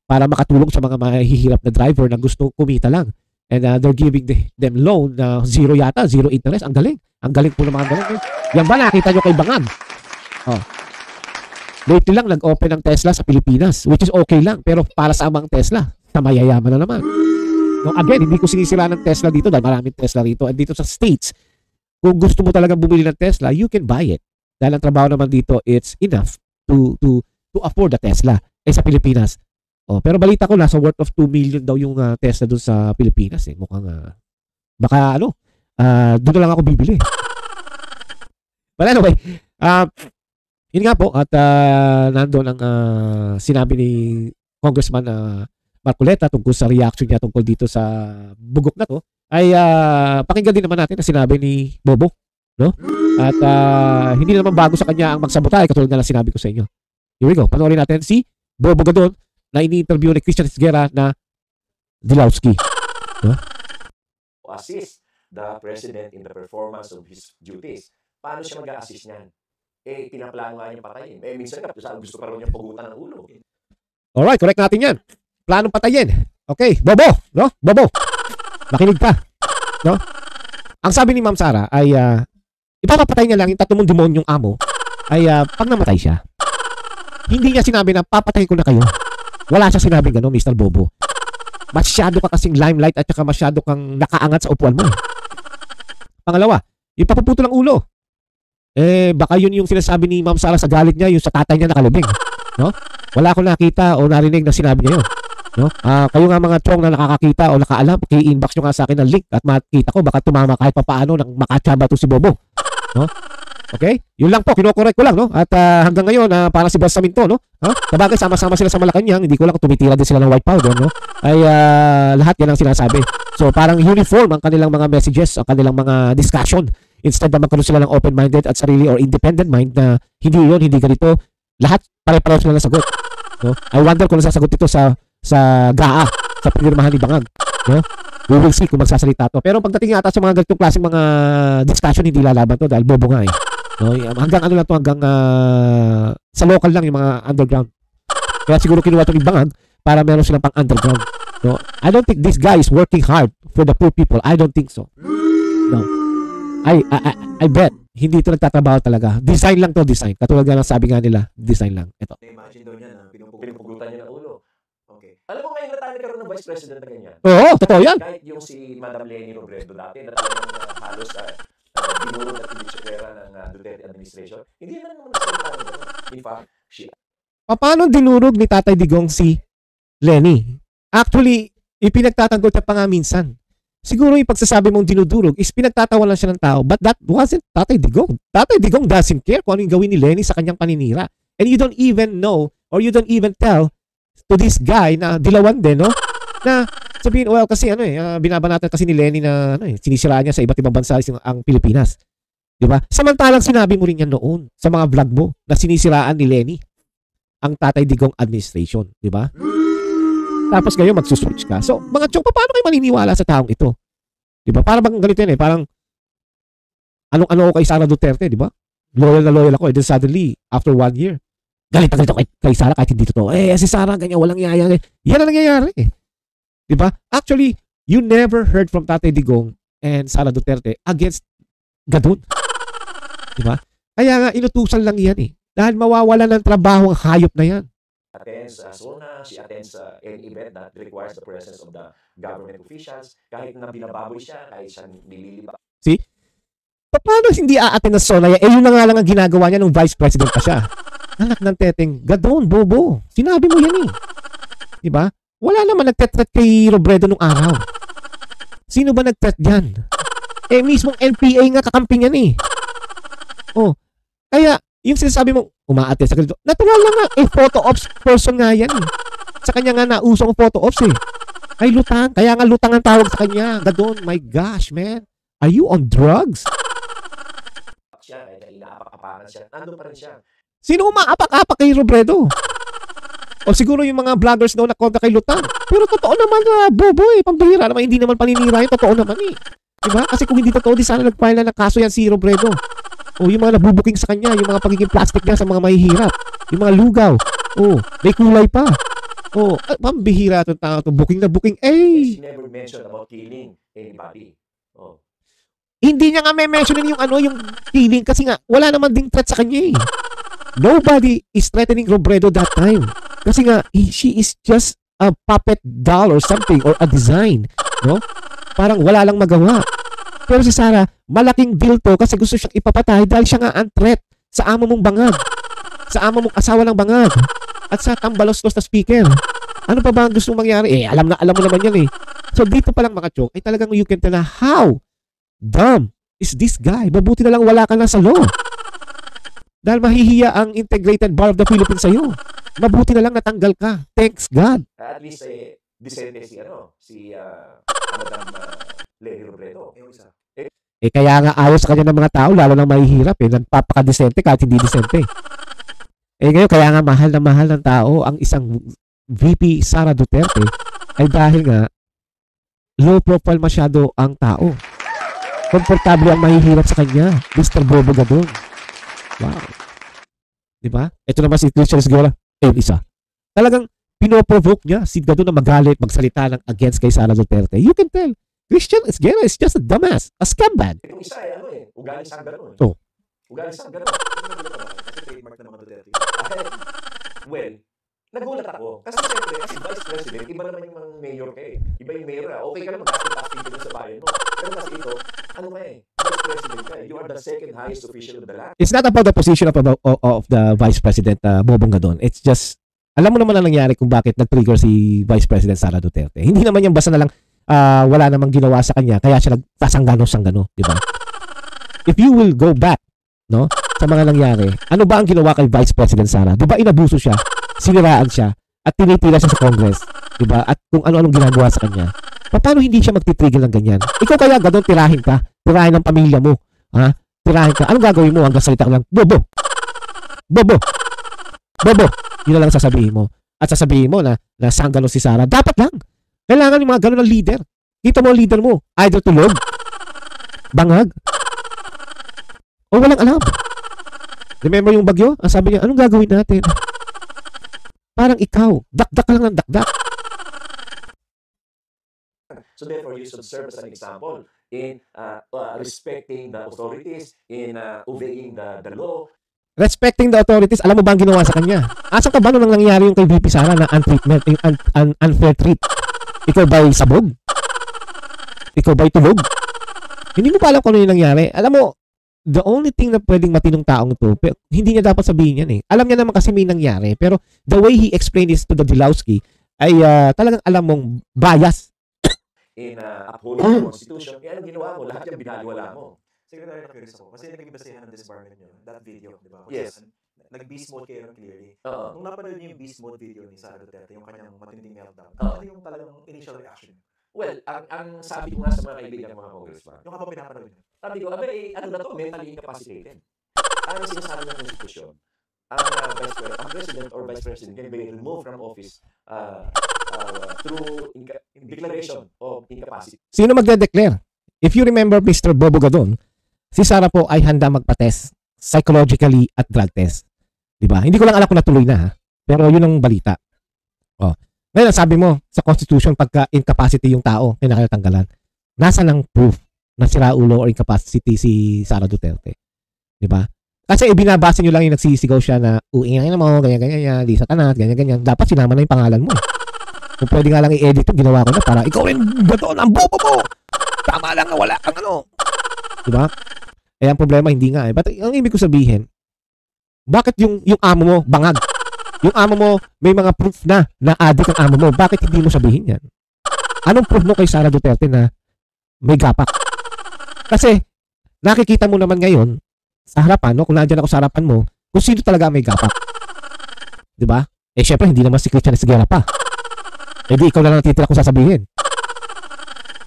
para makatulong sa mga mahihirap na driver na gusto kumita lang. And they're giving them loan na zero yata, zero interest. Ang galing. Ang galing po ng mga galing. Yan ba nakita nyo kay Bangan? Lately lang nag-open ng Tesla sa Pilipinas, which is okay lang, pero para sa amang Tesla, sa mayayaman na naman. No, again, hindi ko sinisira ng Tesla dito dahil maraming Tesla rito. And dito sa States, kung gusto mo talagang bumili ng Tesla, you can buy it. Dahil ang trabaho naman dito, it's enough to afford the Tesla. Sa Pilipinas. Pero balita ko, nasa worth of 2 million daw yung Tesla doon sa Pilipinas. Mukhang, baka doon na lang ako bibili. But anyway, yun nga po, at nandoon ang sinabi ni Congressman Marcoleta tungkol sa reaction niya tungkol dito sa bugok na to, ay pakinggan din naman natin na sinabi ni Bobo. No? At hindi naman bago sa kanya ang magsabotay, katulad na sinabi ko sa inyo. Here we go, panoorin natin si Bobo Gadon na ini-interview ni Christian Esguerra na Dilawski. No? Assist the President in the performance of his duties. Paano siya mag-a-assist niyan? Pinaplano nga niya patayin. Minsan nga, gusto pa rin niyang pugutan ng ulo. Alright, correct natin yan. Planong patayin. Okay, Bobo, no? Bobo, makinig ka. No? Ang sabi ni Ma'am Sara ay, ipapapatay niya lang yung 3 demonyong amo ay pag namatay siya. Hindi niya sinabi na papatayin ko na kayo. Wala siya sinabing gano'n, Mr. Bobo. Masyado ka kasing limelight at saka masyado kang nakaangat sa upuan mo. Pangalawa, yung papuputo ng ulo. Baka yun yung sinasabi ni Ma'am Sara sa galit niya, yung sa tatay niya nakalibing. No? Wala akong nakita o narinig na sinabi niya yun. No? Kayo nga mga chong na nakakakita o nakaalam, i-inbox nyo nga sa akin ng link at makita ko, baka tumama kahit papaano nang makatsamba to si Bobo. No? Okay? Yun lang po, kinokorek ko lang, no? At hanggang ngayon, parang si Balsamin to, no? Sabagay, sama-sama sila sa Malacanang, hindi ko lang tumitira din sila ng white powder, no? Ay lahat yan ang sinasabi. So parang uniform ang kanilang mga messages, ang kanilang mga discussion. Instead na magkaroon sila ng open-minded at sarili or independent mind na hindi yun, hindi ganito, lahat pare-pareho sila ng sagot. No? I wonder kung nasasagot ito sa GAA, sa pinirmahan ni Bangag. No? We will see kung magsasalita to. Pero pagdating yata sa mga ganitong klaseng mga discussion, hindi lalaban to dahil bobo nga No? Hanggang ano lang to, hanggang sa local lang yung mga underground. Kaya siguro kinuha to ni Bangag para meron silang pang underground. No? I don't think this guy is working hard for the poor people. I don't think so. No. I bet hindi ito nagtatrabaho talaga. Design lang to, design. Katulad nga lang sabi nga nila, design lang. Ito. Imagine daw niya na pinupugutan niya ng ulo. Okay. Alam mo ngayon natali karoon ng Vice President na ganyan? Oo, totoo yan. Kahit yung si Madam Leni Robredo dati, natali halos binurot at pinitsipera ng Duterte administration. Hindi naman nagsalita nito. In fact, Paano dinurog ni Tatay Digong si Leni? Actually, ipinagtatanggol siya pa nga minsan. siguro yung pagsasabi mong dinudurog is pinagtatawa lang siya ng tao, but that wasn't Tatay Digong. Tatay Digong doesn't care kung ano yung gawin ni Lenny sa kanyang paninira. And you don't even know, or you don't even tell to this guy na dilawan din, no? Na sabihin, well, kasi binabanatan kasi ni Lenny na sinisiraan niya sa iba't ibang bansa ang Pilipinas. Di ba? Samantalang sinabi mo rin yan noon sa mga vlog mo na sinisiraan ni Lenny ang Tatay Digong administration. Di ba? Tapos ngayon magsuswitch ka. So, mga chong, paano kayo maniniwala sa taong ito? Di ba? Parang ganito yan parang anong-ano ko kay Sara Duterte, di ba? Loyal na loyal ako. And then suddenly, after 1 year, galit na galit ako kay Sara kahit hindi totoo. Si Sara, ganyan, walang yaya. Yan ang nangyayari Di ba? Actually, you never heard from Tatay Digong and Sara Duterte against Gadon. Di ba? Kaya nga, inutusan lang yan Dahil mawawala ng trabaho ang hayop na yan. Attends SONA, she attends any event that requires the presence of the government officials, kahit na binababoy siya, kahit siya nililiba. See? Paano hindi a-attend ng SONA yan? Yun na nga lang ang ginagawa niya nung vice president pa siya. Anak ng teteng, Gadon, bobo. Sinabi mo yan Diba? Wala naman nagtetret kay Robredo nung araw. Sino ba nagtetret yan? Mismong NPA nga kakamping yan Kaya, yung sinasabi mo, umaattend sa ganito, natural lang nga, photo ops person nga yan Sa kanya nga nauso ang photo ops Ay lutang, kaya nga lutang ang tawag sa kanya. Gadon, my gosh, man. Are you on drugs? Siya, kaya inaapak-apakan siya. Nandun pa rin siya. Sino umaapak-apak kay Robredo? O siguro yung mga vloggers daw na kontra kay Lutang. Pero totoo naman na bobo pambihira naman, hindi naman paninira yun, totoo naman Diba? Kasi kung hindi totoo, di sana nag-file na ng kaso yan si Robredo. O yung mga nabubuking sa kanya, yung mga pagiging plastic niya sa mga mahihirap. Yung mga lugaw. May kulay pa. Pambihira itong tao ito. Booking na booking. She never mentioned about killing anybody. Hindi niya nga may mentionin yung killing kasi nga wala naman ding threat sa kanya Nobody is threatening Robredo that time. Kasi nga, she is just a puppet doll or something or a design. No? Parang wala lang magawa. Pero si Sara, malaking deal to kasi gusto siyang ipapatay dahil siya nga ang threat sa amo mong bangag. Sa amo mong asawa ng bangag. At sa tambalos-los na speaker. Ano pa ba ang gusto mangyari? Alam mo naman yan So dito pa lang mga chok, ay talagang you can tell na how dumb is this guy. Mabuti na lang wala ka na sa law. Dahil mahihiya ang Integrated Bar of the Philippines sa'yo. Mabuti na lang natanggal ka. Thanks God. At least decente si Madam Lenny Robredo. Kaya nga ayos sa kanya ng mga tao, lalo nang mahihirap nagpapaka-decente kahit hindi decente. Ngayon, kaya nga mahal na mahal ng tao ang isang VP Sara Duterte ay dahil nga low profile masyado ang tao. Komportable ang mahihirap sa kanya. Mr. Bobo Gadon. Wow. Diba? Ito naman si Christian Esguerra. Isa. Talagang pinoprovoke niya si Gadon na magalit, magsalita ng against kay Sara Duterte. You can tell. Christian Esguerra is just a dumbass. A scumbag. Itong isa ugali sa gano'n. Ugali sa gano'n. Kasi trademark na mga Duterte. Well, nagulat ako. Kasi siyempre, as vice president, iba naman yung mga mayor kayo. Iba yung mayor okay ka naman, casting ka sa bayan mo. Pero kasi ito, vice president ka You are the second highest official of the land. It's not about the position of the vice president, Bobong Gadon. It's just, alam mo naman ang nangyari kung bakit nag-trigger si Vice President Sara Duterte. Hindi naman yung basta na lang wala namang ginawa sa kanya, kaya siya nagtasanggano-sanggano, di ba? If you will go back, no, sa mga nangyari, ano ba ang ginawa kay Vice President Sara? Di ba inabuso siya, siniraan siya, at tinitira siya sa Congress, di ba? At kung ano-anong ginagawa sa kanya. Paano hindi siya magtitrigil ng ganyan? Ikaw kaya, Gadon, tirahin ka. Tirahin ng pamilya mo. Ha? Tirahin ka. Anong gagawin mo hanggang salita ka lang? Bobo! Bobo! Bobo! Yun na lang sasabihin mo. At sasabihin mo na sanggano si Sara. Dapat lang. Kailangan yung mga gano'n ng leader. Kita mo ang leader mo. Either tulog, bangag, o walang alam. Remember yung bagyo? Ang sabi niya, anong gagawin natin? Parang ikaw. Dakdak ka lang ng dakdak. So therefore, you should serve as an example in respecting the authorities, in obeying the law. Respecting the authorities, alam mo ba ang ginawa sa kanya? Asan ka ba nung nangyari yung kay VP Sara na untreatment, unfair treat? Ikaw ba'y sabog? Ikaw ba'y tulog? Hindi mo pa alam kung ano yung nangyari. Alam mo, the only thing na pwedeng matinong taong to, hindi niya dapat sabihin yan Alam niya naman kasi may nangyari, pero the way he explained this to the Dilawski ay talagang alam mong bias. in upholding the Constitution, ano ginawa mo? Lahat yung binaliwala mo. Secretary, na-curious ako. Kasi naging basehan ng disbarment nyo. That video, di ba? Yes. Nag-beast mode kayo clearly. Oo. Nung napanood niyo yung beast mode video ni Sara Duterte, yung kanyang matinding meltdown, Oo. ano yung talagang initial reaction? Well, ang sabi ko nga sa mga kaibigan, mga congressman, Yung kapag pinapanood niyo? sabi ko, ano na to, mentally incapacitated. Ang sinasabi ng Constitution, ang President or Vice President can be removed from office through declaration of incapacity. Sino magde-declare? If you remember Mr. Bobo Gadon, si Sara po ay handa magpa-test psychologically at drug test. Diba? Hindi ko lang alam kung natuloy na ha. Pero yun ang balita. Oh. Ngayon, sabi mo sa Constitution, pagka incapacity yung tao, kinakatanggalan. Nasa ng proof na siraulo or incapacity si Sara Duterte? Diba? Kasi ibinabase nyo lang yung nagsisigaw siya na uingay na mo, ganyan-ganyan, di sa tanat, ganyan-ganyan. Dapat sinama na yung pangalan mo. Kung pwede nga lang i-edit ito, ginawa ko na para ikaw rin Gadon, ang bobo mo! Tama lang na wala kang ano. Diba? Eh, ang problema, hindi nga eh. But ang ibig ko sabihin, bakit yung amo mo bangag? Yung amo mo, may mga proof na addict ang amo mo. Bakit hindi mo sabihin yan? Anong proof mo kay Sara Duterte na may gapak? Kasi, nakikita mo naman ngayon, sa harapan, no? Kung nandiyan ako sa harapan mo, kung sino talaga may gapak. Diba? Eh, syempre, hindi naman si Christian Esguerra pa. Eh, di ikaw na lang natitira kung sasabihin.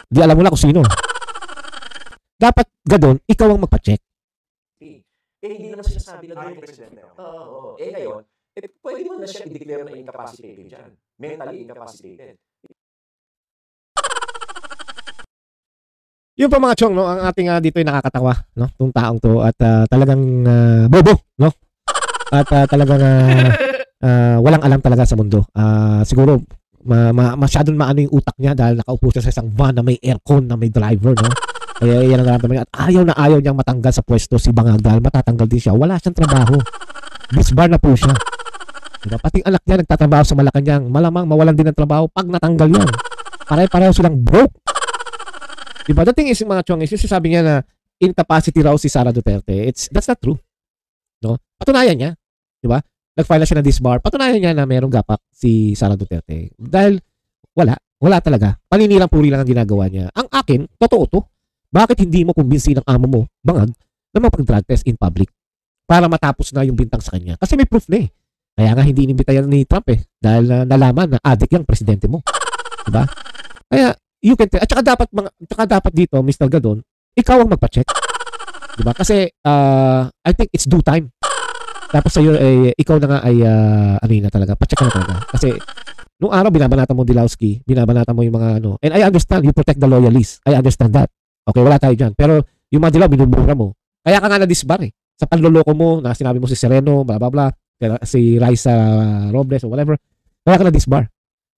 Di alam mo na kung sino. Dapat, Gadon, ikaw ang magpa-check. Hindi naman sinasabi na Ay, presidente. Oo. Ngayon, pwede mo na siya i-declare na incapacitated dyan. Mentally incapacitated. Yung pa mga chong, no, ang ating dito ay nakakatawa, no, tong taong to at talagang bobo, no? At talagang walang alam talaga sa mundo. Siguro masyadong maano yung utak niya dahil nakaupo siya sa isang van na may aircon, na may driver, no? Kaya yan ang naramdaman niya. At ayaw niyang matanggal sa pwesto si Bangag dahil matatanggal din siya. Wala siyang trabaho. Disbar na po siya. Diba? Pati anak niya nagtatrabaho sa Malacanang. Malamang mawalan din ng trabaho pag natanggal yan. Pare-pareho silang broke. Diba? The thing is, mga chong, is sabi niya na incapacity raw si Sara Duterte. That's not true. No? Patunayan niya. Diba? Nag-file na siya ng disbar. Patunayan niya na mayroong gapak si Sara Duterte. Dahil wala talaga. Paninirang puri lang ang ginagawa niya. Ang akin, totoo to. Bakit hindi mo kumbinsin ang amo mo, Bangag, na mapag-drug test in public para matapos na yung bintang sa kanya? Kasi may proof na eh. Kaya nga hindi inimbita yan ni Trump eh. Dahil nalaman na addict yung presidente mo. Diba? Kaya, you can tell. At saka dapat dito, Mr. Gadon, ikaw ang magpa-check. Diba? Kasi, I think it's due time. Tapos sa'yo, ikaw na nga ay, talaga, pa-check ka na talaga. Kasi, nung araw, binabanatan mo Dilawski, binabanatan mo yung mga ano. And I understand, you protect the loyalists. I understand that. Okay, wala tayo dyan. Pero, yung mga dilaw, binubura mo. Kaya ka nga na-disbar eh. Sa panloloko mo, na sinabi mo si Sereno, bla bla bla, si Raisa Robles or whatever. Kaya ka na-disbar.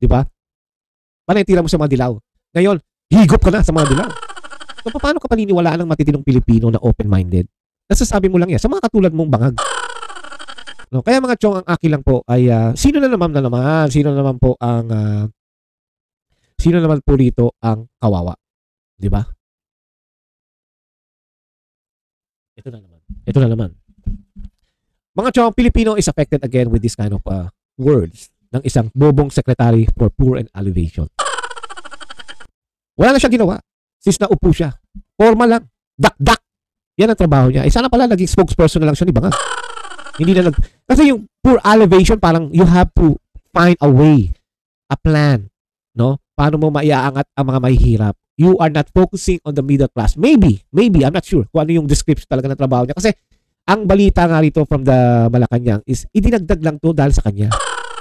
Diba? Panay-tira mo sa mga dilaw. Ngayon, higop ka na sa mga dilaw. So, paano ka paniniwalaan ng matitinong Pilipino na open-minded? Nasasabi mo lang yan sa mga katulad mong Bangag. No, kaya mga chong, ang aki lang po ay sino naman po rito ang kawawa? Di ba? Ito na naman. Mga chong, Pilipino is affected again with this kind of words ng isang bobong secretary for poor and elevation. Wala na siya ginawa. Sis na upo siya. Forma lang. Dak-dak. Yan ang trabaho niya. Sana pala naging spokesperson na lang siya ni Bangag. Hindi na kasi yung poor elevation, parang you have to find a way, a plan, no? Paano mo maiaangat ang mga mahihirap. You are not focusing on the middle class. Maybe, I'm not sure kung ano yung description talaga ng trabaho niya. Kasi ang balita nga rito from the Malacanang is idinagdag lang to dahil sa kanya.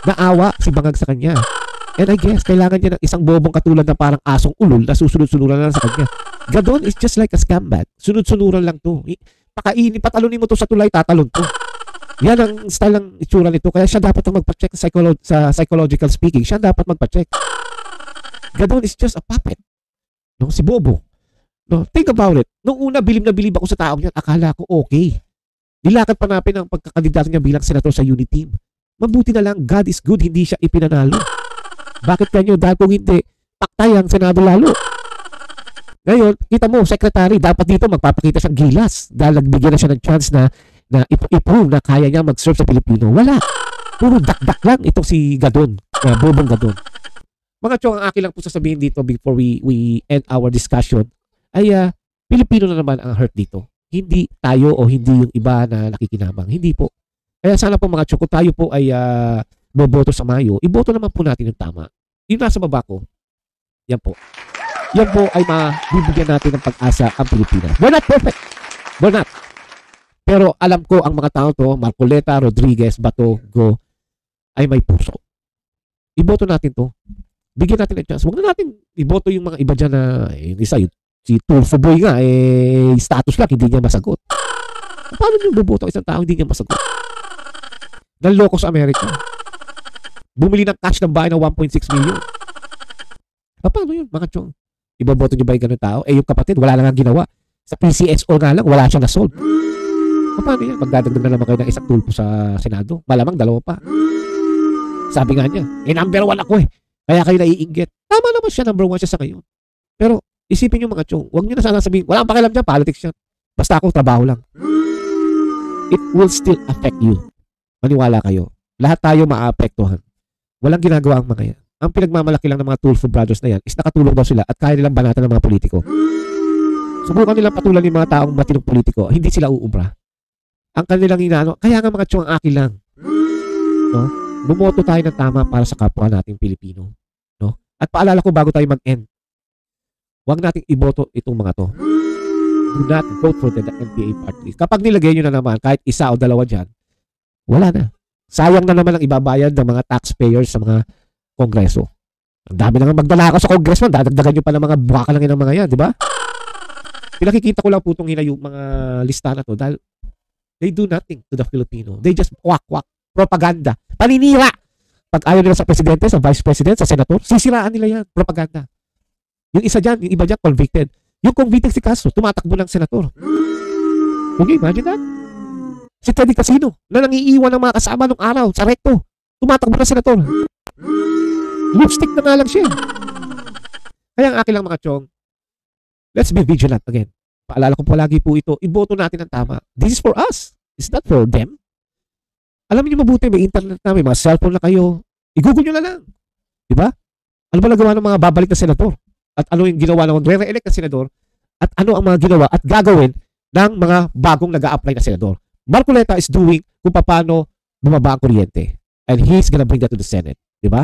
Naawa si Bangag sa kanya. And I guess, kailangan niya ng isang bobong katulad na parang asong ulol na susunod-sunuran lang sa kanya. Gadon is just like a scumbag. Sunod-sunuran lang to. Patalunin mo to sa tulay, tatalon to. Yan ang style ng itsura nito. Kaya siya dapat ang magpa-check sa psychological speaking. Siya dapat magpa-check. Gadon is just a puppet. No? Si Bobo. No? Think about it. Nung una, bilib na bilib ako sa tao niyan. Akala ko okay. Nilakad pa natin ang pagkakandidato niya bilang senator sa unit team. Mabuti na lang, God is good, hindi siya ipinanalo. Bakit kanyo? Dahil kung hindi, paktay ang Senado lalo. Ngayon, kita mo, secretary, dapat dito magpapakita siyang gilas. Dahil nagbigyan na siya ng chance na i-prove na kaya niya mag-serve sa Pilipino. Wala. Puro dak-dak lang itong si Gadon. Bobong Gadon. Mga chong, ang akin lang po sasabihin dito before we end our discussion ay Pilipino na naman ang hurt dito. Hindi tayo o hindi yung iba na nakikinabang. Hindi po. Kaya sana po mga chong, kung tayo po ay boboto sa Mayo, iboto naman po natin yung tama. Yung nasa baba ko, yan po. Yan po ay mabibigyan natin ng pag-asa ang Pilipinas. We're not perfect. We're not. Pero alam ko ang mga tao to, Marcoleta, Rodriguez, Bato, Go, ay may puso. Iboto natin to. Bigyan natin ng chance. Huwag na natin iboto yung mga iba dyan na, isa, si Tulfo Boy nga, status lang, hindi niya masagot. Paano nyo buboto isang tao, hindi niya masagot? Naloko sa Amerika. Bumili ng cash ng bahay ng 1.6 million. Paano yun, mga chong? Iboboto nyo ba yung ganun tao? Yung kapatid, wala lang ang ginawa. Sa PCSO nga lang, wala siya na-solve. Paano yan? Magdadagdag na naman kayo ng isang tulpo sa Senado. Malamang dalawa pa. Sabi nga niya, number 1 ako Kaya kayo naiinggit. Tama naman siya, number 1 siya sa ngayon. Pero, isipin nyo mga chong, huwag nyo na sana sabihin, wala ang pakialam dyan, politics yan. Basta ako, trabaho lang. It will still affect you. Maniwala kayo. Lahat tayo maaapektuhan. Walang ginagawa ang mga yan. Ang pinagmamalaki lang ng mga Tulfo brothers na yan is nakatulong daw sila at kaya nilang banatan ng mga politiko. Subukan nilang patulan yung mga taong matinong politiko, hindi sila uubra. Ang kanilang inaano, kaya nga mga chong akin lang. No? Bumoto tayo ng tama para sa kapwa nating Pilipino. No? At paalala ko bago tayo mag-end, huwag nating iboto itong mga to. Do not vote for the NPA party. Kapag nilagay nyo na naman, kahit isa o dalawa dyan, wala na. Sayang na naman ang ibabayad ng mga taxpayers sa mga kongreso. Ang dami na nga magdala ako sa congressman, dadagdagan nyo pa ng mga buwaka lang ng mga yan, di ba? Pinakikita ko lang po itong yung mga lista na to dahil they do nothing to the Filipino. They just kwak-kwak. Propaganda. Paninira. Pag ayaw nila sa presidente, sa vice president, sa senator, sisiraan nila yan. Propaganda. Yung isa dyan, yung iba dyan, convicted. Yung convicted si Castro, tumatakbo ng senator. Can you imagine that? Si Teddy Casino, na nangiiwan ng mga kasama nung araw sa recto, tumatakbo ng senator. Lipstick na nga lang siya. Kaya ang akin lang mga chong, let's be vigilant again. Paalala ko palagi po ito, iboto natin ang tama. This is for us. It's not for them. Alam niyo mabuti, may internet na, may mga cellphone na kayo. I-google nyo na lang. Diba? Ano ba nagawa ng mga babalik na senador? At ano yung ginawa ng re-elect na senador? At ano ang mga ginawa at gagawin ng mga bagong nag-a-apply na senador? Marcoleta is doing kung paano bumaba ang kuryente. And he's gonna bring that to the Senate. Diba?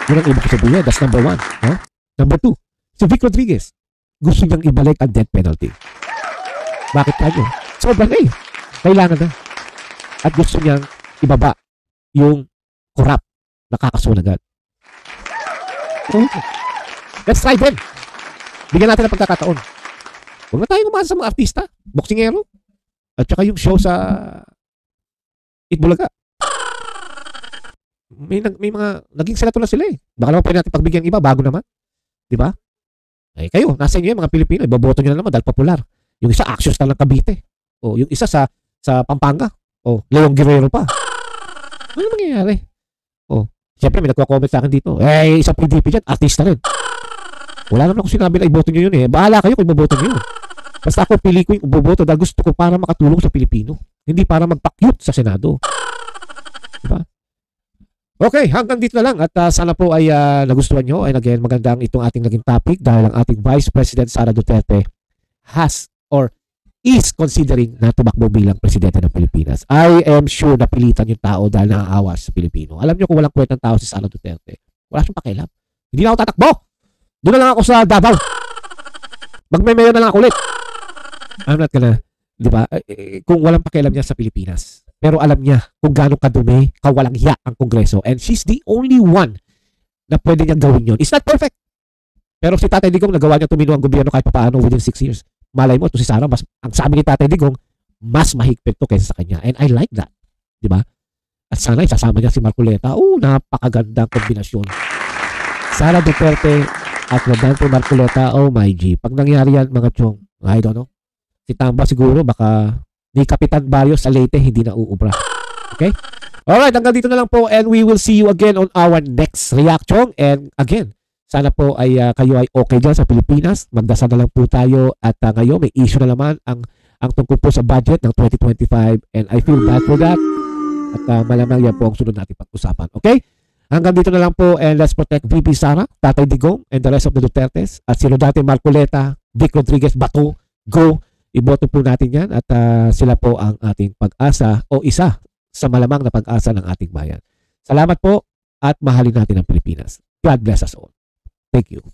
Yun ang ibig sabihin. That's number 1. Number 2, si Vic Rodriguez. Gusto niyang ibalik ang death penalty. Bakit tayo? Sobrang kailangan na. At gusto niyang ibaba yung corrupt na kakasunagan. Let's try them. Bigyan natin ng pagkakataon. Huwag na tayong umasa sa mga artista, boksingero, at saka yung show sa Itbulaga. May mga naging senator na sila Baka naman pwede natin pagbigyan iba, bago naman. Di ba? Kayo, nasa inyo mga Pilipino, iboboto nyo na naman dahil popular. Yung isa, Axios na lang Cavite. O, yung isa sa Pampanga. O, Leong Guerrero pa. Ano nangyayari? O, siyempre may nagko-comment sa akin dito. Isa PDP dyan, artista rin. Wala naman ako sinabi na iboto nyo yun Bahala kayo kung iboboto nyo yun. Basta ako pili ko yung iboboto dahil gusto ko para makatulong sa Pilipino. Hindi para magpakyut sa Senado. Diba? Okay, hanggang dito na lang at sana po ay nagustuhan nyo. And again, magandang itong ating naging topic dahil ang ating Vice President Sara Duterte has or is considering na tumakbo bilang Presidente ng Pilipinas. I am sure napilitan yung tao dahil naaawa sa Pilipino. Alam nyo kung walang kwentang tao si Sara Duterte, wala siyang pakialam. Hindi na ako tatakbo. Doon na lang ako sa Davao. Magme-mayor na lang ako ulit. I'm not gonna, di ba? Kung walang pakialam niya sa Pilipinas. Pero alam niya kung gaano kadumi, kawalang hiya ang Kongreso. And she's the only one na pwede niyang gawin yun. It's not perfect. Pero si Tatay Digong nagawa niya tumino ang gobyerno kahit paano within 6 years. Malay mo, ito si Sara, ang sabi ni Tatay Digong, mas mahigpit to kaysa sa kanya. And I like that. Di ba? At sana isasama niya si Marcoleta. Napakagandang kombinasyon. Sara Duterte at Rodante Marcoleta. Oh my G. Pag nangyari yan, mga chong, I don't know. Si Tamba siguro, baka ni Kapitan Barrios sa Leyte, hindi na uubra. Okay? Alright, hanggang dito na lang po and we will see you again on our next reaction. And again, sana po ay kayo ay okay dyan sa Pilipinas. Magdasal na lang po tayo at ngayon may issue na naman ang tungkol po sa budget ng 2025 and I feel bad for that. At malamang yan po ang sunod natin pag-usapan. Okay? Hanggang dito na lang po, and let's protect VP Sara, Tatay Digong, and the rest of the Dutertes. At sino dati Marcoleta, Vic Rodriguez, Bato, go. Iboto po natin yan at sila po ang ating pag-asa o isa sa malamang na pag-asa ng ating bayan. Salamat po at mahalin natin ang Pilipinas. God bless us all. Thank you.